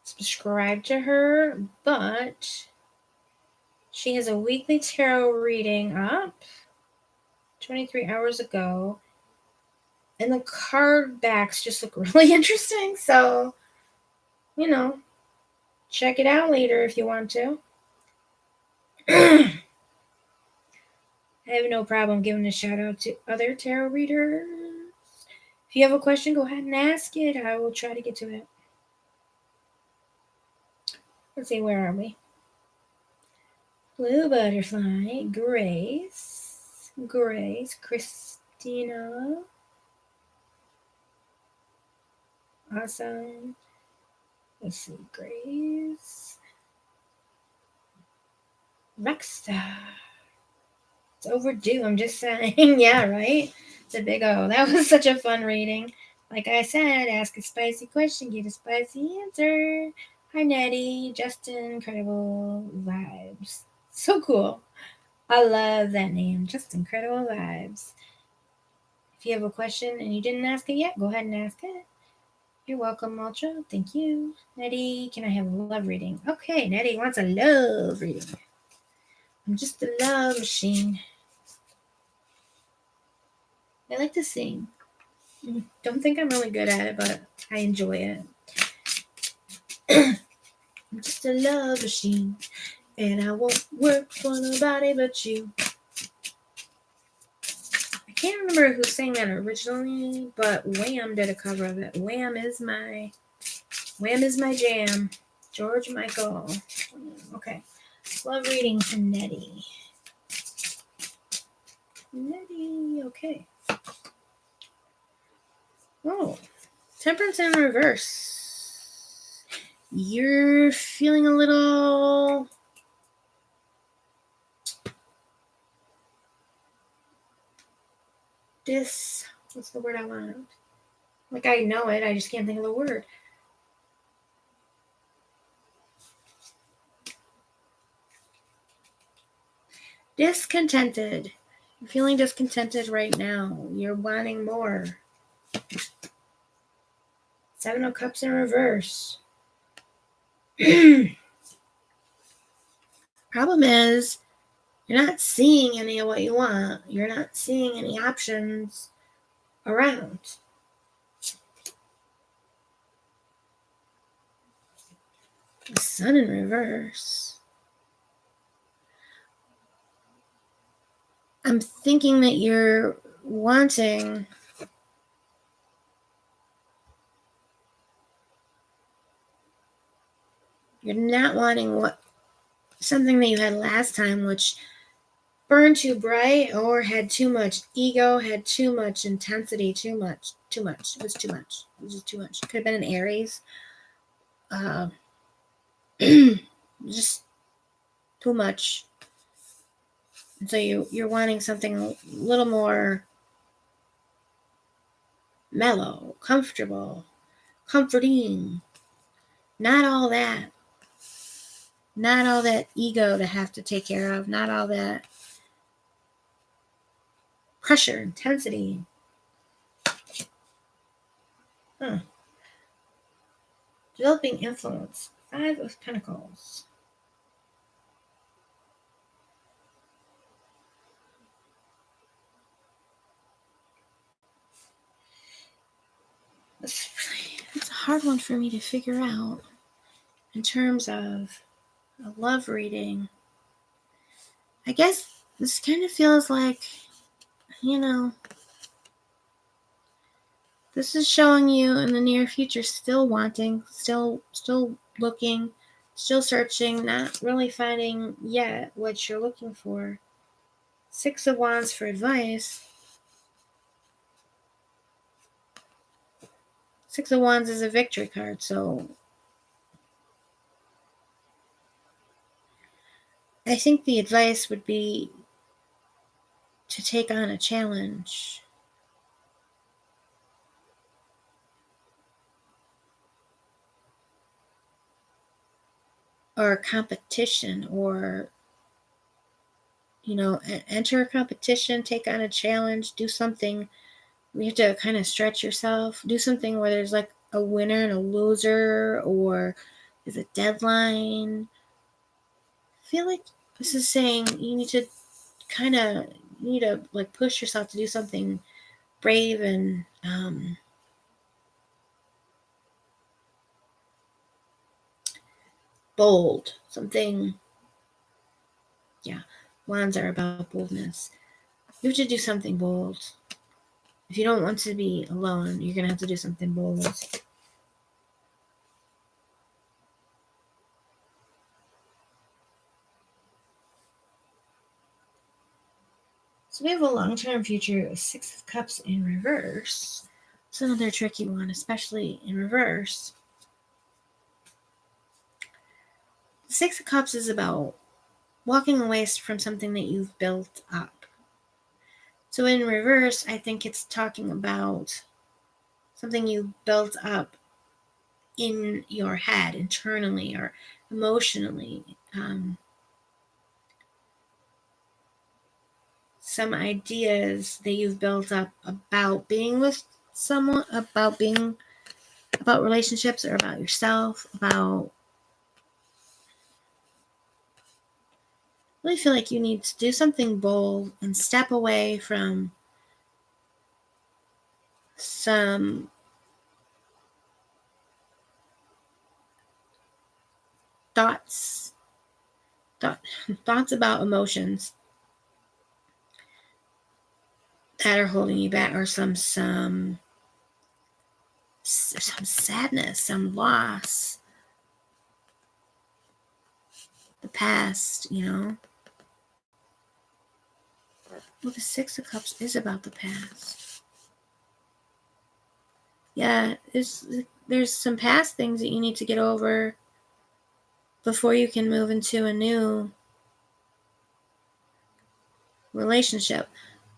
subscribed to her, but she has a weekly tarot reading up 23 hours ago. And the card backs just look really interesting. So, check it out later if you want to. I have no problem giving a shout out to other tarot readers. If you have a question, go ahead and ask it. I will try to get to it. Let's see, where are we? Blue Butterfly, Grace, Christina. Awesome. Let's see, Grace. Rockstar. It's overdue, I'm just saying. Yeah, right? The big O. That was such a fun reading. Like I said, ask a spicy question, get a spicy answer. Hi, Nettie. Justin, incredible vibes. So cool. I love that name. Just incredible vibes. If you have a question and you didn't ask it yet, go ahead and ask it. You're welcome, Ultra. Thank you. Nettie, can I have a love reading? Okay, Nettie wants a love reading. I'm just a love machine. I like to sing. Don't think I'm really good at it, but I enjoy it. I'm just a love machine, and I won't work for nobody but you. I can't remember who sang that originally, but Wham did a cover of it. Wham is my jam. George Michael. Okay. Love reading from Nettie. Nettie, okay. Oh, Temperance in reverse. You're feeling a little what's the word I want? Like I know it, I just can't think of the word. Discontented. You're feeling discontented right now. You're wanting more. Seven of Cups in reverse. Problem is, you're not seeing any of what you want. You're not seeing any options around. The Sun in reverse. I'm thinking that you're wanting you're not wanting something that you had last time, which burned too bright or had too much ego, had too much intensity, too much. It was too much. It was just too much. Could have been an Aries. Just too much. And so you're wanting something a little more mellow, comfortable, comforting. Not all that ego to have to take care of, not all that pressure, intensity. Developing influence. 5 of Pentacles. It's a hard one for me to figure out in terms of a love reading. I guess this kind of feels like, this is showing you in the near future still wanting, still looking, still searching, not really finding yet what you're looking for. 6 of Wands for advice. 6 of Wands is a victory card, so I think the advice would be to take on a challenge. Or a competition, or enter a competition, take on a challenge, do something. You have to kind of stretch yourself, do something where there's like a winner and a loser, or there's a deadline. I feel like this is saying you need to like push yourself to do something brave and bold, something. Yeah, wands are about boldness. You have to do something bold. If you don't want to be alone, you're going to have to do something bold. So we have a long-term future with 6 of Cups in reverse. It's another tricky one, especially in reverse. The 6 of Cups is about walking away from something that you've built up. So in reverse, I think it's talking about something you built up in your head internally or emotionally. Some ideas that you've built up about being with someone, about relationships, or about yourself, about. I really feel like you need to do something bold and step away from some thoughts about emotions that are holding you back, or some sadness, some loss, the past, Well, the Six of Cups is about the past. Yeah, there's some past things that you need to get over before you can move into a new relationship.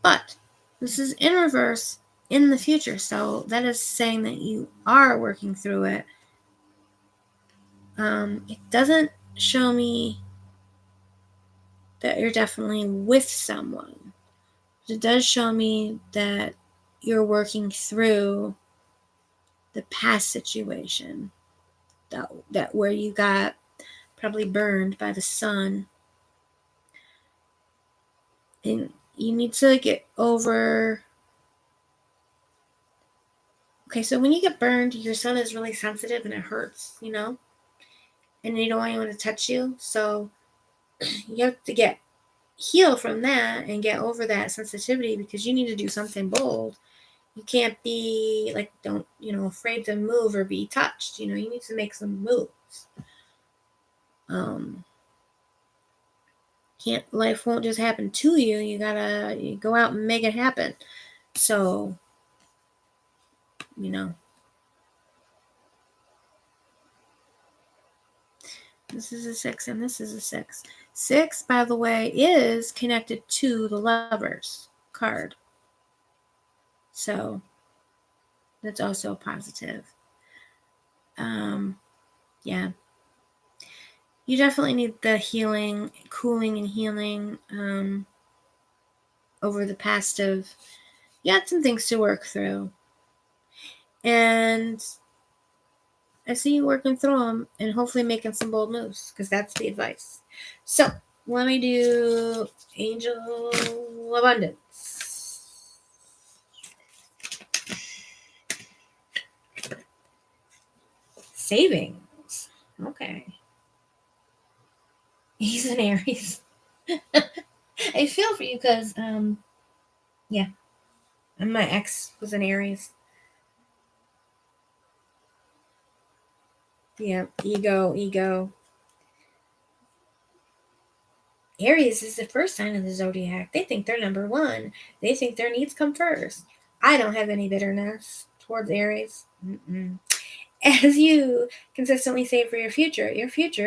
But this is in reverse in the future, so that is saying that you are working through it. It doesn't show me that you're definitely with someone. It does show me that you're working through the past situation, that where you got probably burned by the sun, and you need to get over. Okay, so when you get burned, your sun is really sensitive and it hurts, and you don't want anyone to touch you, so you have to heal from that and get over that sensitivity, because you need to do something bold. You can't be like, afraid to move or be touched. You need to make some moves. Life won't just happen to you. You gotta go out and make it happen. So, this is a 6 and this is a 6. 6, by the way, is connected to the Lovers card. So, that's also positive. Yeah. You definitely need the healing, cooling and healing over the past of, you had some things to work through. And I see you working through them and hopefully making some bold moves, because that's the advice. So, let me do Angel Abundance. Savings. Okay. He's an Aries. I feel for you because, yeah. And my ex was an Aries. Yeah, ego. Aries is the first sign of the zodiac. They think they're number one. They think their needs come first. I don't have any bitterness towards Aries. As you consistently save for your future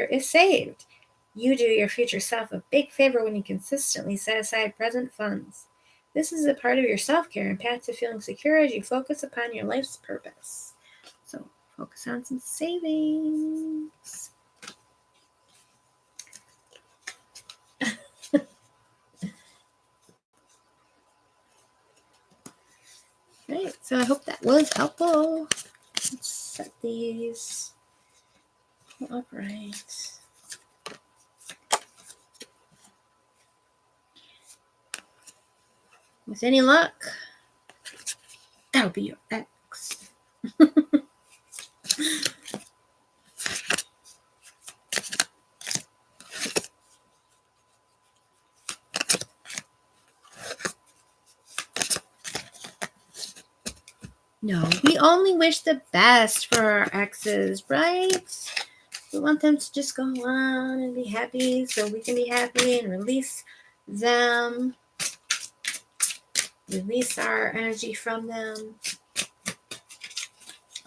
is saved. You do your future self a big favor when you consistently set aside present funds. This is a part of your self-care and path to feeling secure as you focus upon your life's purpose. So focus on some savings. Right, so I hope that was helpful. Let's set these upright. With any luck, that'll be your ex. No, we only wish the best for our exes, right? We want them to just go on and be happy so we can be happy and release them. Release our energy from them.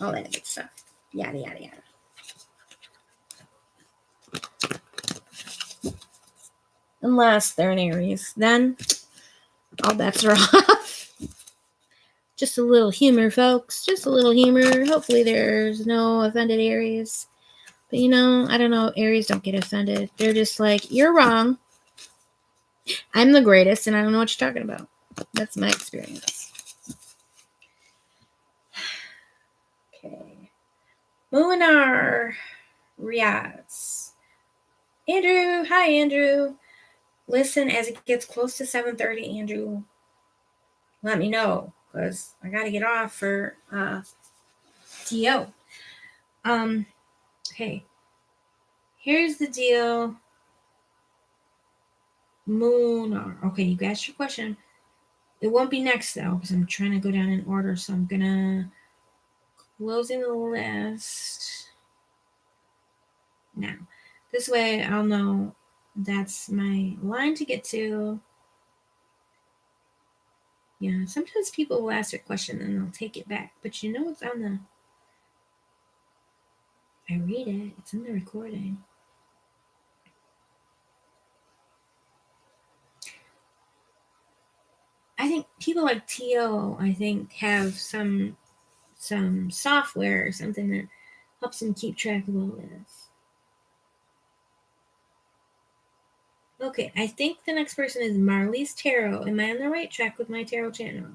All that good stuff. Yada, yada, yada. Unless they're an Aries. Then all bets are off. Just a little humor, folks. Just a little humor. Hopefully there's no offended Aries. But I don't know. Aries don't get offended. They're just like, you're wrong. I'm the greatest, and I don't know what you're talking about. That's my experience. Okay. Munar Riaz. Andrew. Hi, Andrew. Listen, as it gets close to 7:30, Andrew, let me know, because I got to get off for TO. Okay. Here's the deal. Munar. Okay, you asked your question. It won't be next, though, because I'm trying to go down in order, so I'm going to closing the list now. This way I'll know that's my line to get to. Yeah, sometimes people will ask a question and they'll take it back, but it's on the... I read it. It's in the recording. I think people like TO, have some software or something that helps them keep track of all this. Okay, I think the next person is Marley's Tarot. Am I on the right track with my tarot channel?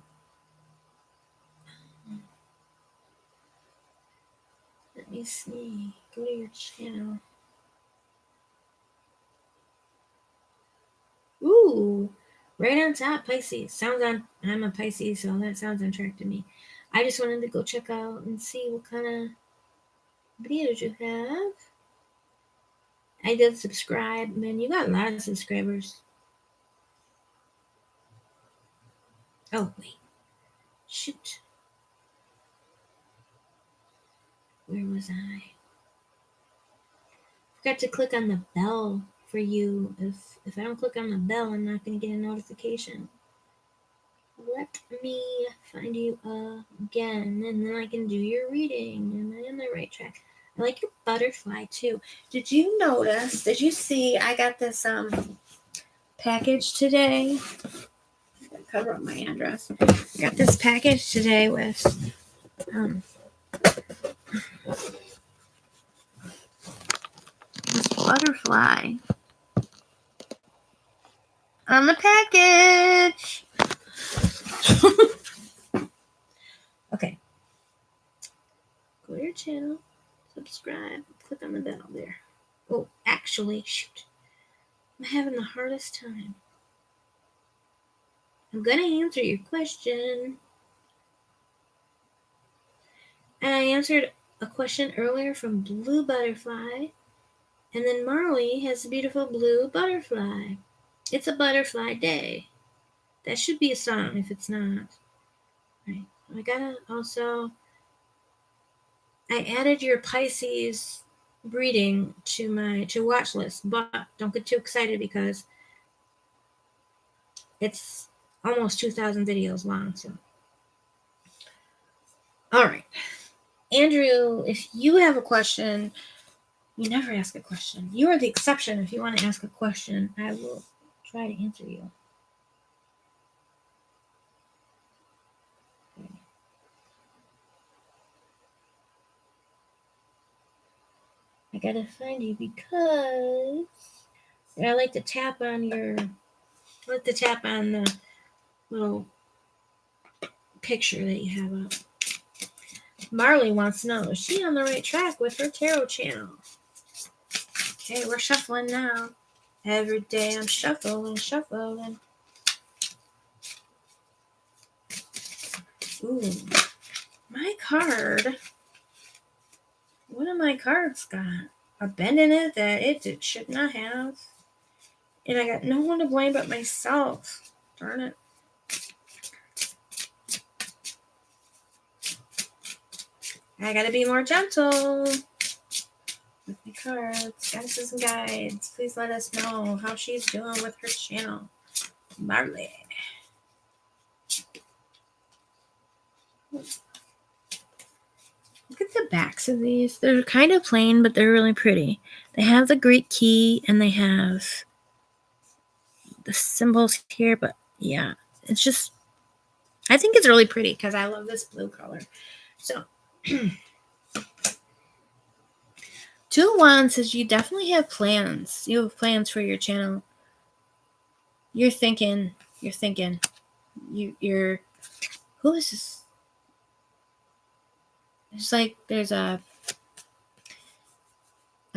Let me see. Go to your channel. Ooh, right on top, Pisces. I'm a Pisces, so that sounds on track to me. I just wanted to go check out and see what kind of videos you have. I did subscribe. Man, you got a lot of subscribers. Oh, wait. Shoot. Where was I? Forgot to click on the bell for you. If I don't click on the bell, I'm not going to get a notification. Let me find you again, and then I can do your reading. Am I on the right track? I like your butterfly too. Did you notice? Did you see? I got this package today. Cover up my address. I got this package today with this butterfly on the package. Okay. Go to your channel, subscribe, click on the bell there. Oh, actually, shoot. I'm having the hardest time. I'm going to answer your question. And I answered a question earlier from Blue Butterfly. And then Marley has a beautiful blue butterfly. It's a butterfly day. That should be a song if it's not. Right. I gotta also... I added your Pisces reading to my watch list, but don't get too excited because it's almost 2,000 videos long. So, all right, Andrew, if you have a question, you never ask a question. You are the exception. If you want to ask a question, I will try to answer you. Okay. I gotta find you because I like to tap on the little picture that you have up. Marley wants to know, is she on the right track with her tarot channel? Okay, we're shuffling now. Every day I'm shuffling. Ooh, my card. One of my cards got a bend in it that it should not have. And I got no one to blame but myself. Darn it. I gotta be more gentle with my cards. Goddesses and guides, please let us know how she's doing with her channel. Marley. Look at the backs of these. They're kind of plain, but they're really pretty. They have the Greek key and they have the symbols here, but yeah, it's just, I think it's really pretty because I love this blue color. So, Two of Wands says you definitely have plans. You have plans for your channel. You're thinking. You're who is this? It's like there's a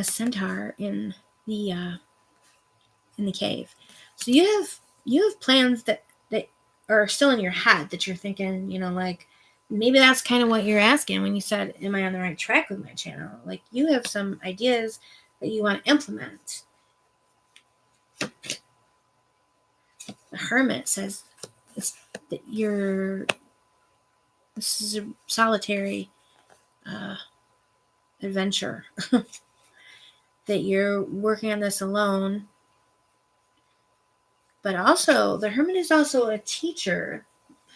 centaur in the cave. So you have plans that are still in your head that you're thinking, like maybe that's kind of what you're asking when you said, am I on the right track with my channel? Like you have some ideas that you want to implement. The Hermit says that this is a solitary adventure. That you're working on this alone. But also, the Hermit is also a teacher.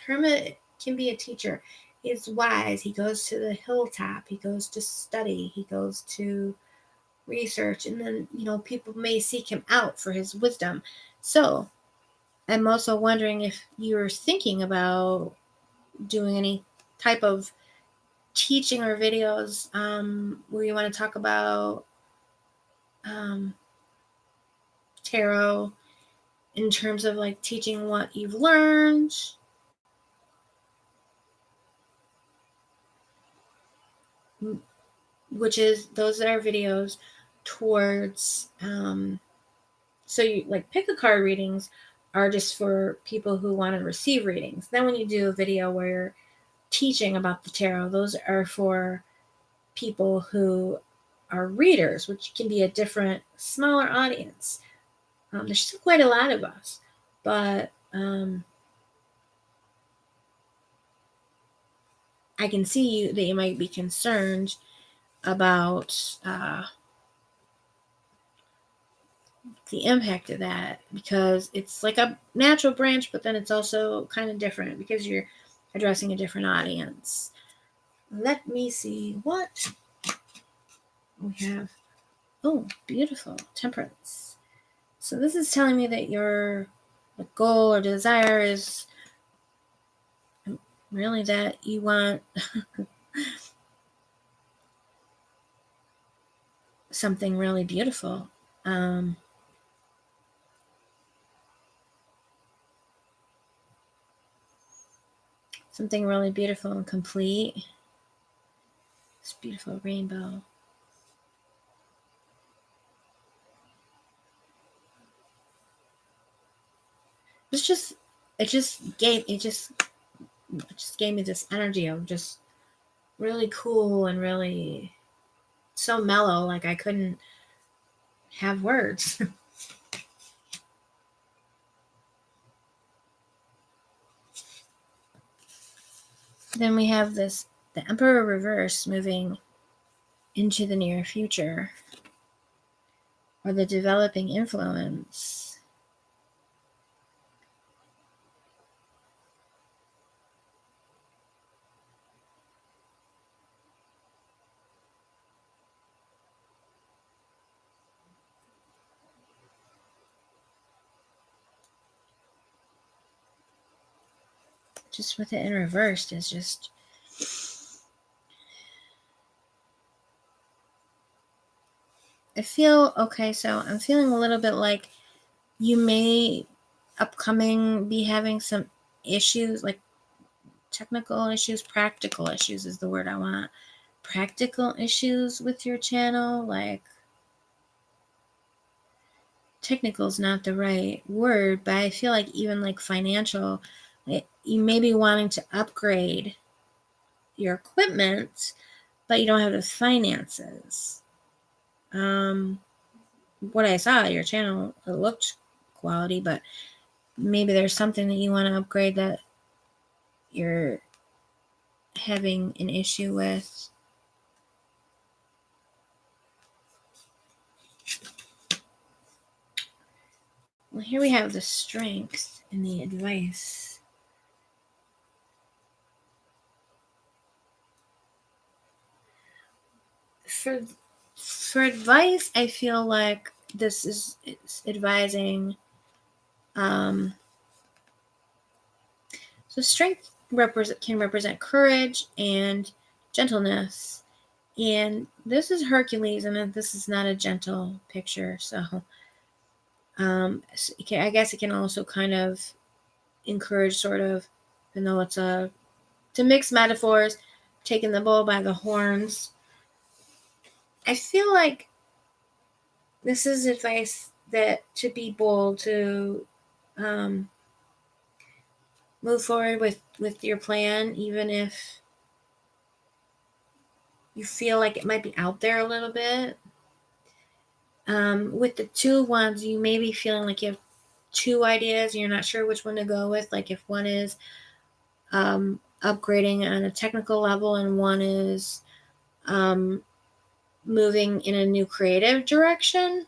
Hermit can be a teacher. He's wise. He goes to the hilltop. He goes to study. He goes to research. And then, people may seek him out for his wisdom. So, I'm also wondering if you're thinking about doing any type of teaching or videos where you want to talk about tarot in terms of like teaching what you've learned. Which is, those are videos towards, so you like pick a card readings are just for people who want to receive readings. Then when you do a video where you're teaching about the tarot, those are for people who are readers, which can be a different, smaller audience. There's still quite a lot of us, but I can see that you might be concerned about the impact of that, because it's like a natural branch, but then it's also kind of different because you're addressing a different audience. Let me see what we have. Oh, beautiful. Temperance. So this is telling me that your goal or desire is really that you want something really beautiful. Something really beautiful and complete. This beautiful rainbow. It just gave me this energy of just really cool and really so mellow, like I couldn't have words. Then we have the Emperor reverse moving into the near future, or the developing influence. Just with it in reversed is just, I feel okay. So I'm feeling a little bit like you may upcoming be having some issues, like technical issues. Practical issues is the word I want. Practical issues with your channel, like technical is not the right word, but I feel like even like financial, you may be wanting to upgrade your equipment, but you don't have the finances. What I saw your channel, it looked quality, but maybe there's something that you want to upgrade that you're having an issue with. Well, here we have the strength and the advice. For advice, I feel like this is advising. So strength can represent courage and gentleness. And this is Hercules, and this is not a gentle picture. So I guess it can also kind of encourage sort of, even though it's to mix metaphors, taking the bull by the horns. I feel like this is advice that to be bold, to move forward with your plan, even if you feel like it might be out there a little bit. With the 2 of Wands, you may be feeling like you have 2 ideas and you're not sure which one to go with. Like if one is upgrading on a technical level and one is moving in a new creative direction.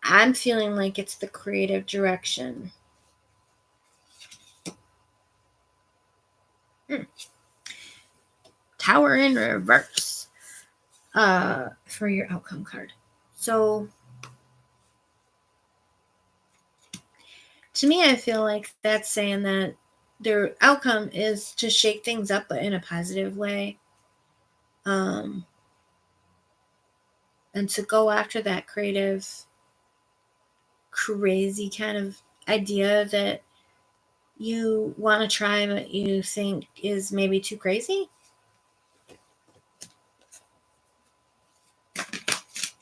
I'm feeling like it's the creative direction. Tower in reverse for your outcome card. So to me, I feel like that's saying that their outcome is to shake things up, but in a positive way. And to go after that creative, crazy kind of idea that you want to try, but you think is maybe too crazy.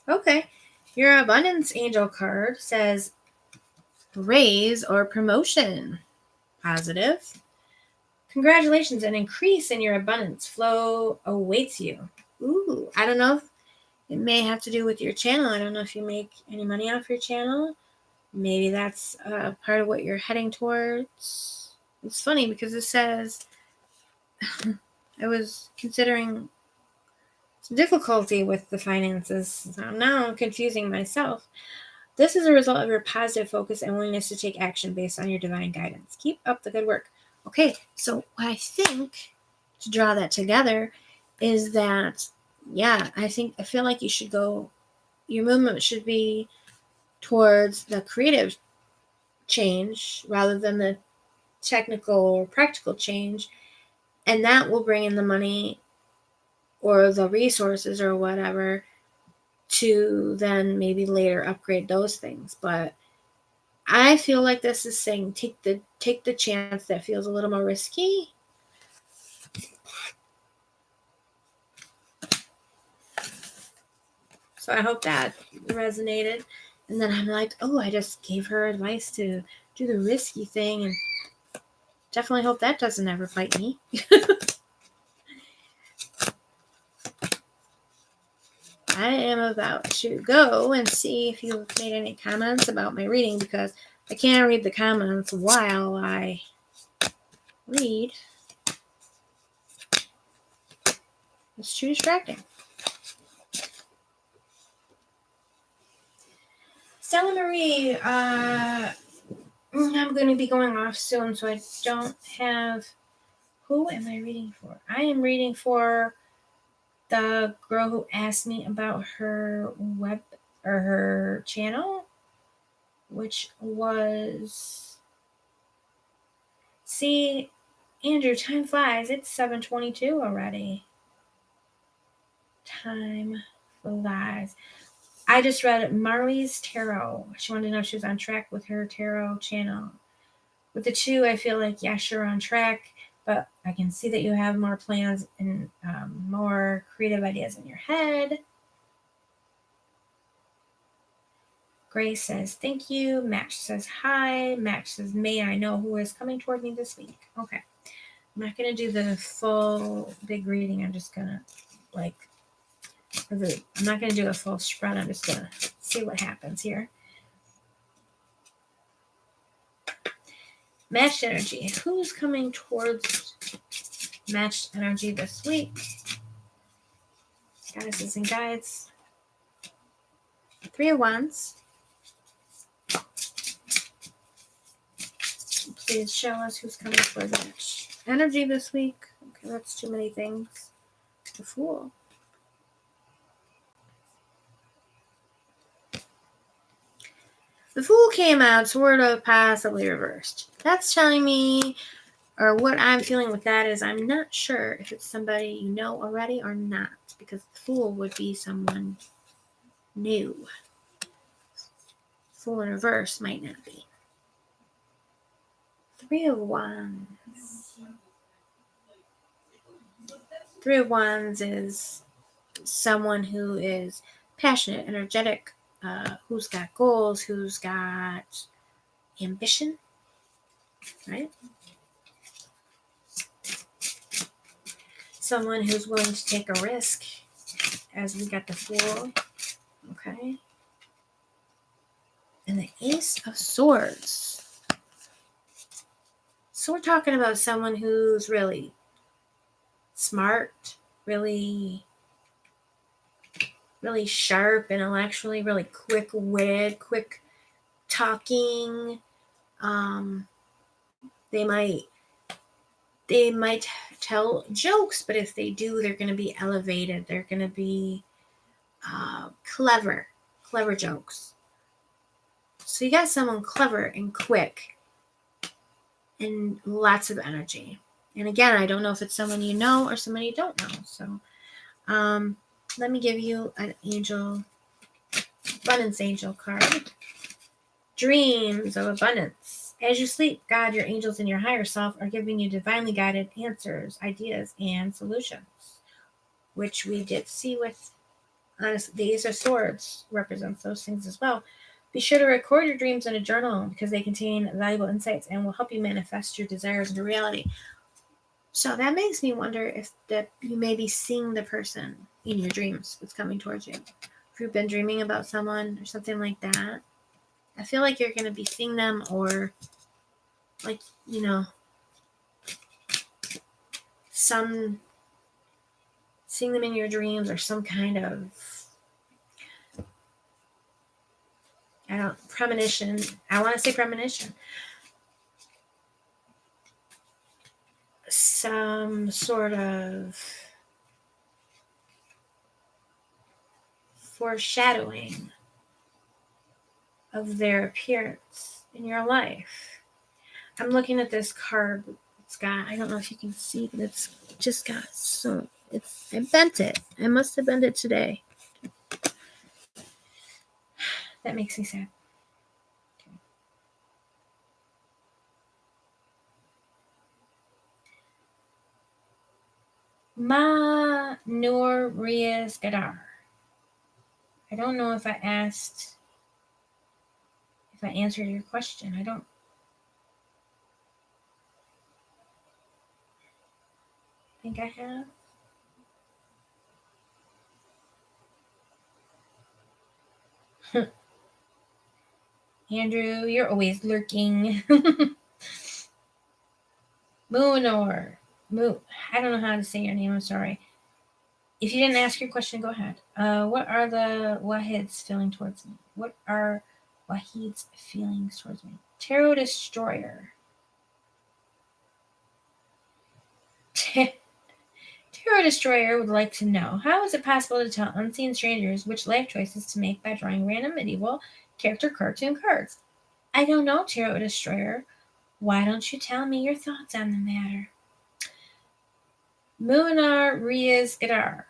Okay. Your abundance angel card says raise or promotion. Positive. Congratulations, an increase in your abundance flow awaits you. Ooh, I don't know if it may have to do with your channel. I don't know if you make any money off your channel. Maybe that's part of what you're heading towards. It's funny because it says I was considering some difficulty with the finances. So now I'm confusing myself. This is a result of your positive focus and willingness to take action based on your divine guidance. Keep up the good work. Okay, so what I think to draw that together is that, I feel like you should go, your movement should be towards the creative change rather than the technical or practical change. And that will bring in the money or the resources or whatever to then maybe later upgrade those things. But I feel like this is saying take the chance that feels a little more risky. So I hope that resonated. And then I'm like, oh, I just gave her advice to do the risky thing, and definitely hope that doesn't ever bite me. I am about to go and see if you've made any comments about my reading, because I can't read the comments while I read. It's too distracting. Stella Marie, I'm going to be going off soon, so I don't have... Who am I reading for? I am reading for the girl who asked me about her web or her channel, which was... See, Andrew, time flies. It's 7:22 already. Time flies. I just read Marley's Tarot. She wanted to know if she was on track with her tarot channel. With the 2, I feel like, yes, you're on track, but I can see that you have more plans and more creative ideas in your head. Grace says, thank you. Match says, hi. Match says, may I know who is coming toward me this week? Okay. I'm not going to do the full big reading. I'm just going to, I'm not going to do a full spread. I'm just going to see what happens here. Matched energy. Who's coming towards matched energy this week? Goddesses and guides. 3 of Wands. Please show us who's coming towards matched energy this week. Okay, that's too many things. The Fool. The Fool came out sort of possibly reversed. That's telling me or what I'm feeling with that is I'm not sure if it's somebody you know already or not, because the Fool would be someone new. Fool in reverse might not be. Three of Wands. Three of Wands is someone who is passionate, energetic, who's got goals, who's got ambition, right? Someone who's willing to take a risk, as we got the Fool, okay? And the Ace of Swords. So we're talking about someone who's really smart, really sharp intellectually, really quick-witted, quick talking. They might tell jokes, but if they do, they're going to be elevated. They're going to be clever jokes. So you got someone clever and quick and lots of energy. And again, I don't know if it's someone you know or someone you don't know. So let me give you an abundance angel card. Dreams of abundance. As you sleep, God, your angels, and your higher self are giving you divinely guided answers, ideas, and solutions, which we did see with the Ace of Swords represents those things as well. Be sure to record your dreams in a journal because they contain valuable insights and will help you manifest your desires into reality. So that makes me wonder if you may be seeing the person in your dreams that's coming towards you. If you've been dreaming about someone or something like that, I feel like you're going to be seeing them, or like, seeing them in your dreams, or some kind of, premonition. I want to say premonition. Some sort of foreshadowing of their appearance in your life. I'm looking at this card. It's got, I don't know if you can see, but it's just got I bent it. I must have bent it today. That makes me sad. Okay. Ma Noor Riaz Gadar. I don't know if I answered your question. I don't think I have. Andrew, you're always lurking. Moonor. I don't know how to say your name. I'm sorry. If you didn't ask your question, go ahead. What are the Wahid's feeling towards me? What are Wahid's feelings towards me? Tarot Destroyer. Tarot Destroyer would like to know, how is it possible to tell unseen strangers which life choices to make by drawing random medieval character cartoon cards? I don't know, Tarot Destroyer. Why don't you tell me your thoughts on the matter? Munar Riaz Gadar.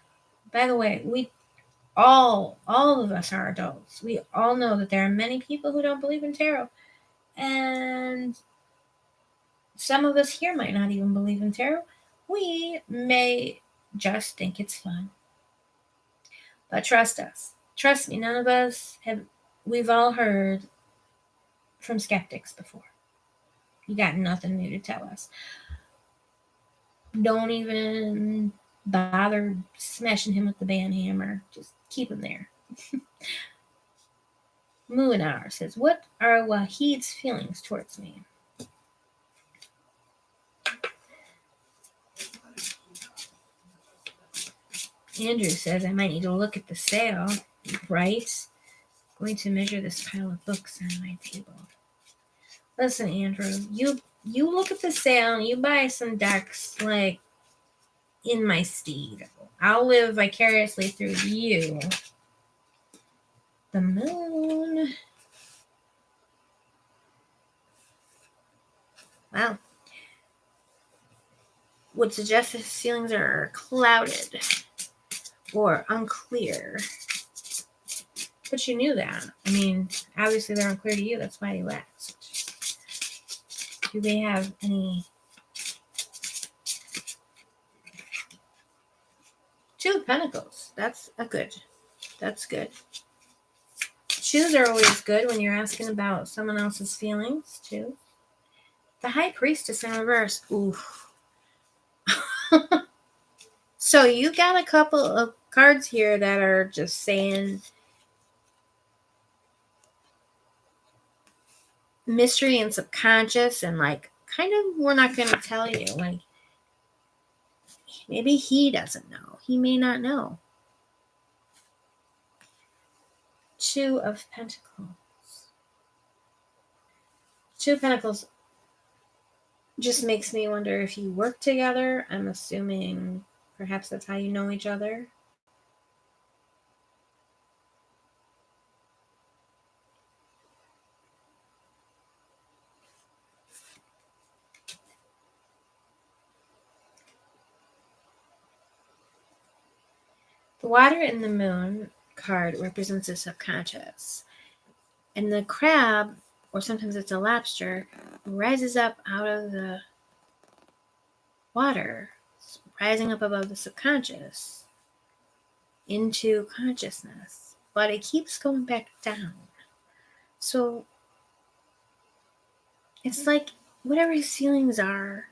By the way, we all of us are adults. We all know that there are many people who don't believe in tarot. And some of us here might not even believe in tarot. We may just think it's fun. But trust us. Trust me, none of us have. We've all heard from skeptics before. You got nothing new to tell us. Don't even bother smashing him with the band hammer. Just keep him there. Muinar says, what are Wahid's feelings towards me? Andrew says, I might need to look at the sale. Right? Going to measure this pile of books on my table. Listen, Andrew, you look at the sale and you buy some decks like in my steed. I'll live vicariously through you. The moon. Wow. would suggest that his feelings are clouded or unclear. But you knew that. I mean, obviously they're unclear to you. That's why you asked. Do they have any... Two of Pentacles. That's good. Twos are always good when you're asking about someone else's feelings, too. The High Priestess in reverse. Ooh. So you got a couple of cards here that are just saying mystery and subconscious, and like kind of we're not going to tell you. Like maybe he doesn't know. He may not know. Two of Pentacles. Two of Pentacles just makes me wonder if you work together. I'm assuming perhaps that's how you know each other. The water in the moon card represents the subconscious. And the crab, or sometimes it's a lobster, rises up out of the water, rising up above the subconscious into consciousness. But it keeps going back down. So it's like whatever his feelings are,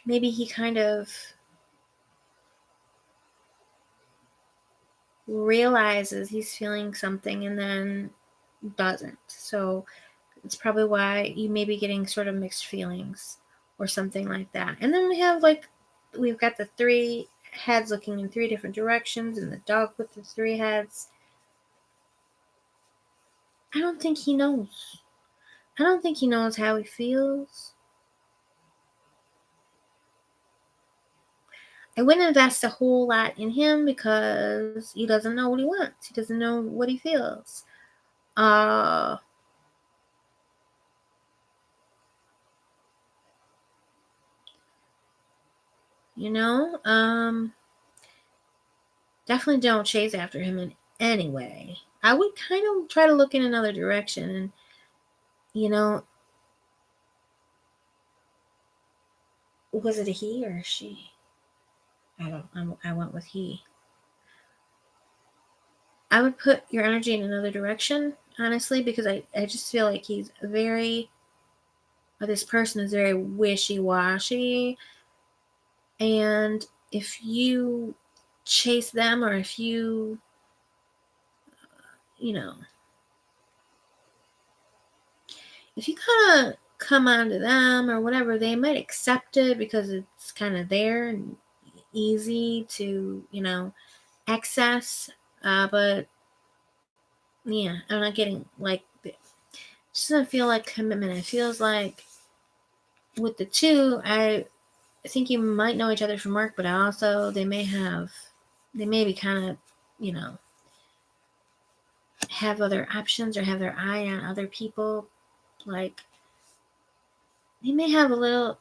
maybe he kind of realizes he's feeling something and then doesn't. So it's probably why you may be getting sort of mixed feelings or something like that. And then we've got the three heads looking in three different directions and the dog with the three heads. I don't think he knows. I don't think he knows how he feels. I wouldn't invest a whole lot in him because he doesn't know what he wants. He doesn't know what he feels. Definitely don't chase after him in any way. I would kind of try to look in another direction and, was it a he or a she? I went with he. I would put your energy in another direction, honestly, because I just feel like this person is very wishy-washy. And if you chase them, or if you, if you kind of come onto them or whatever, they might accept it because it's kind of there and easy to, access. But yeah, I'm not getting like, it just doesn't feel like commitment. It feels like with the two, I think you might know each other from work, but also they may be kind of, have other options or have their eye on other people. Like they may have a little,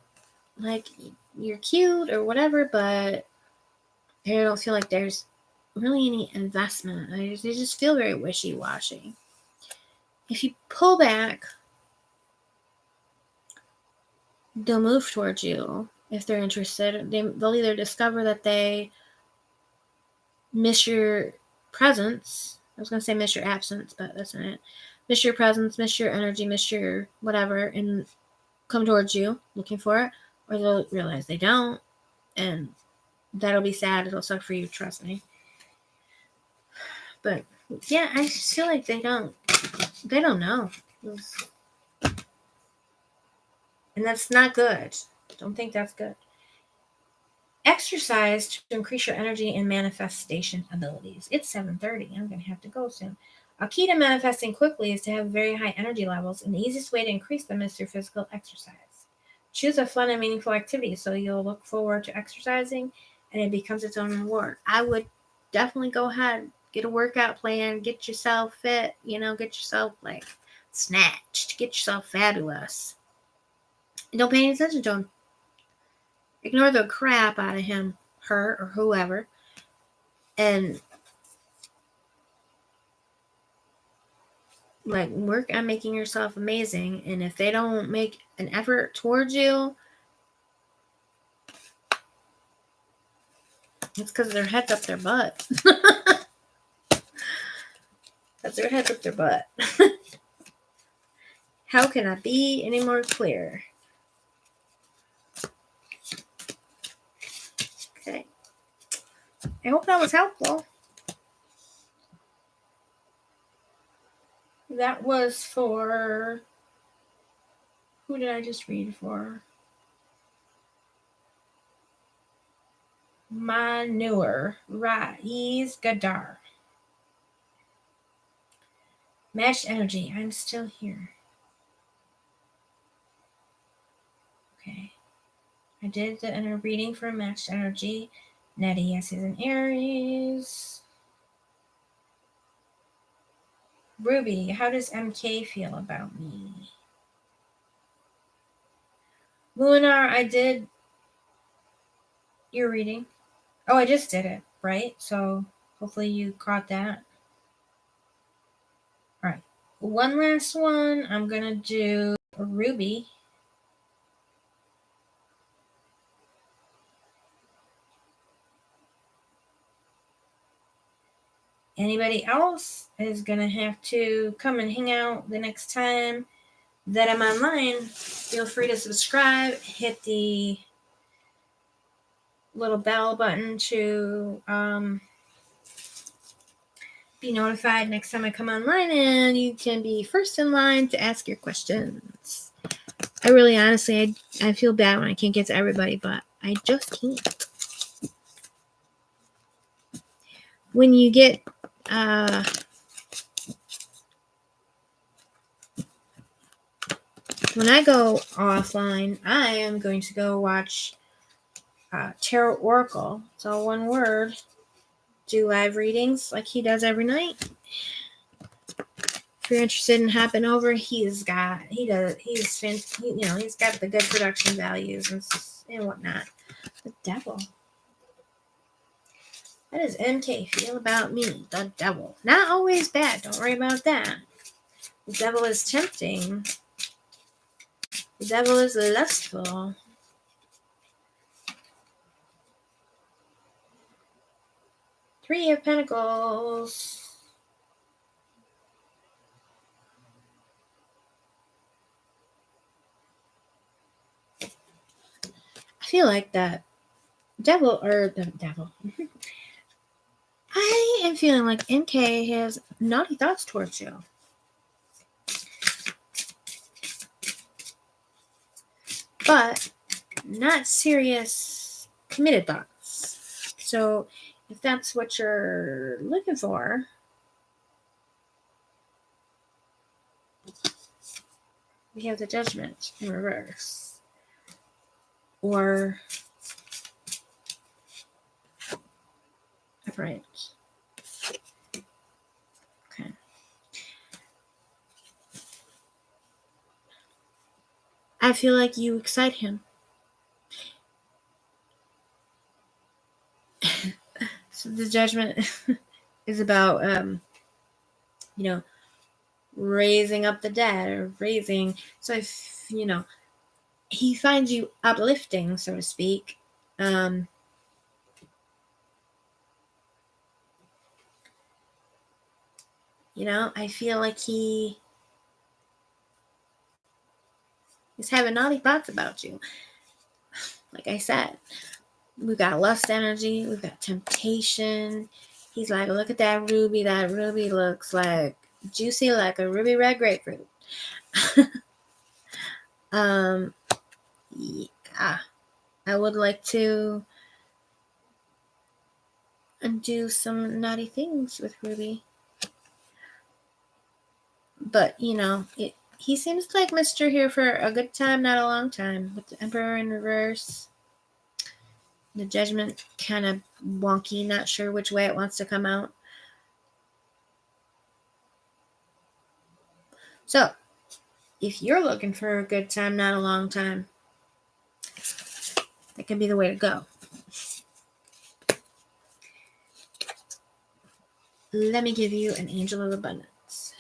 like, you're cute or whatever, but they don't feel like there's really any investment. They just feel very wishy-washy. If you pull back, they'll move towards you if they're interested. They'll either discover that they miss your presence. I was going to say miss your absence, but that's not it. Miss your presence, miss your energy, miss your whatever, and come towards you looking for it. Or they'll realize they don't, and that'll be sad. It'll suck for you, trust me. But yeah, I just feel like they don't know. And that's not good. Don't think that's good. Exercise to increase your energy and manifestation abilities. It's 7:30. I'm going to have to go soon. A key to manifesting quickly is to have very high energy levels, and the easiest way to increase them is through physical exercise. Choose a fun and meaningful activity so you'll look forward to exercising and it becomes its own reward. I would definitely go ahead, get a workout plan, get yourself fit, get yourself like snatched, get yourself fabulous. Don't pay any attention to him. Ignore the crap out of him, her, or whoever. And like, work on making yourself amazing. And if they don't make an effort towards you, it's because their head's up their butt. That's their head's up their butt. How can I be any more clear? Okay. I hope that was helpful. That was for... Who did I just read for? Manure. Raiz Gadar. Matched energy. I'm still here. Okay. I did the inner reading for matched energy. Nettie, yes, is an Aries. Ruby, how does MK feel about me? Lunar, I did your reading. Oh, I just did it, right? So hopefully you caught that. All right. One last one. I'm going to do Ruby. Anybody else is going to have to come and hang out the next time that I'm online. Feel free to subscribe, hit the little bell button to be notified next time I come online, and you can be first in line to ask your questions. I really, honestly, I feel bad when I can't get to everybody, but I just can't. When you get when I go offline, I am going to go watch Tarot Oracle. It's all one word. Do live readings like he does every night. If you're interested in hopping over, he's got the good production values and whatnot. The devil. How does MK feel about me? The devil. Not always bad. Don't worry about that. The devil is tempting. The devil is lustful. Three of Pentacles. I feel like that devil. I am feeling like MK has naughty thoughts towards you. But not serious, committed thoughts. So if that's what you're looking for, we have the Judgment in reverse. Or upright. Okay. I feel like you excite him. So the Judgment is about, raising up the dead or raising. So if, he finds you uplifting, so to speak. I feel like he's having naughty thoughts about you. Like I said, we've got lust energy, we've got temptation. He's like, look at that ruby. That ruby looks like juicy, like a ruby red grapefruit. Yeah, I would like to do some naughty things with Ruby. But, he seems like Mr. here for a good time, not a long time. With the Emperor in reverse. The Judgment kind of wonky, not sure which way it wants to come out. So, if you're looking for a good time, not a long time, That could be the way to go. Let me give you an angel of abundance.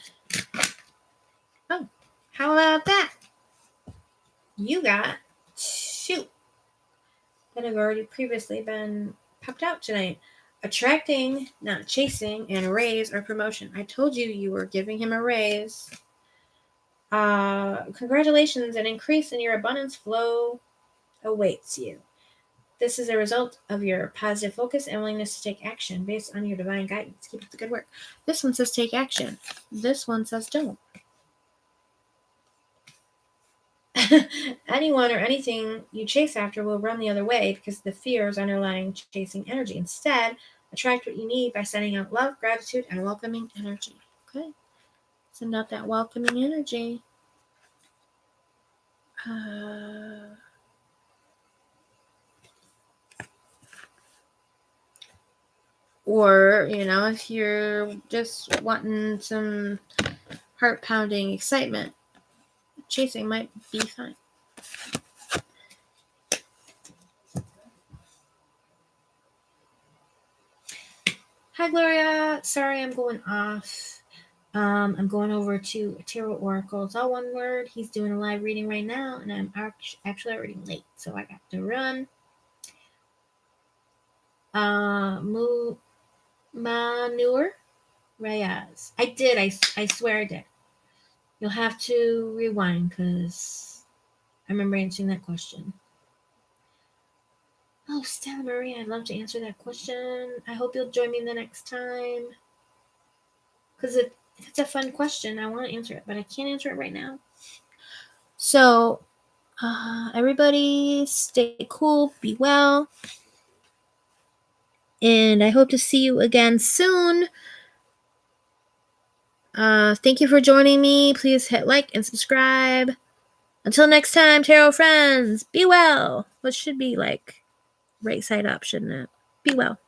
Oh, how about that? You got 2 that have already previously been popped out tonight. Attracting, not chasing, and a raise or promotion. I told you you were giving him a raise. Congratulations, an increase in your abundance flow awaits you. This is a result of your positive focus and willingness to take action based on your divine guidance. Keep up the good work. This one says take action. This one says don't. Anyone or anything you chase after will run the other way because the fears underlying chasing energy. Instead, attract what you need by sending out love, gratitude, and welcoming energy. Okay? Send out that welcoming energy. Or, if you're just wanting some heart-pounding excitement, chasing might be fine. Hi, Gloria. Sorry I'm going off. I'm going over to Tarot Oracle. It's all one word. He's doing a live reading right now, and I'm actually already late, so I got to run. Manure Reyes. I did. I swear I did. You'll have to rewind because I remember answering that question. Oh, Stella Marie, I'd love to answer that question. I hope you'll join me the next time. Because it's a fun question. I want to answer it, but I can't answer it right now. So, everybody stay cool, be well. And I hope to see you again soon. Thank you for joining me. Please hit like and subscribe. Until next time, tarot friends, be well. What should be like right side up, shouldn't it? Be well.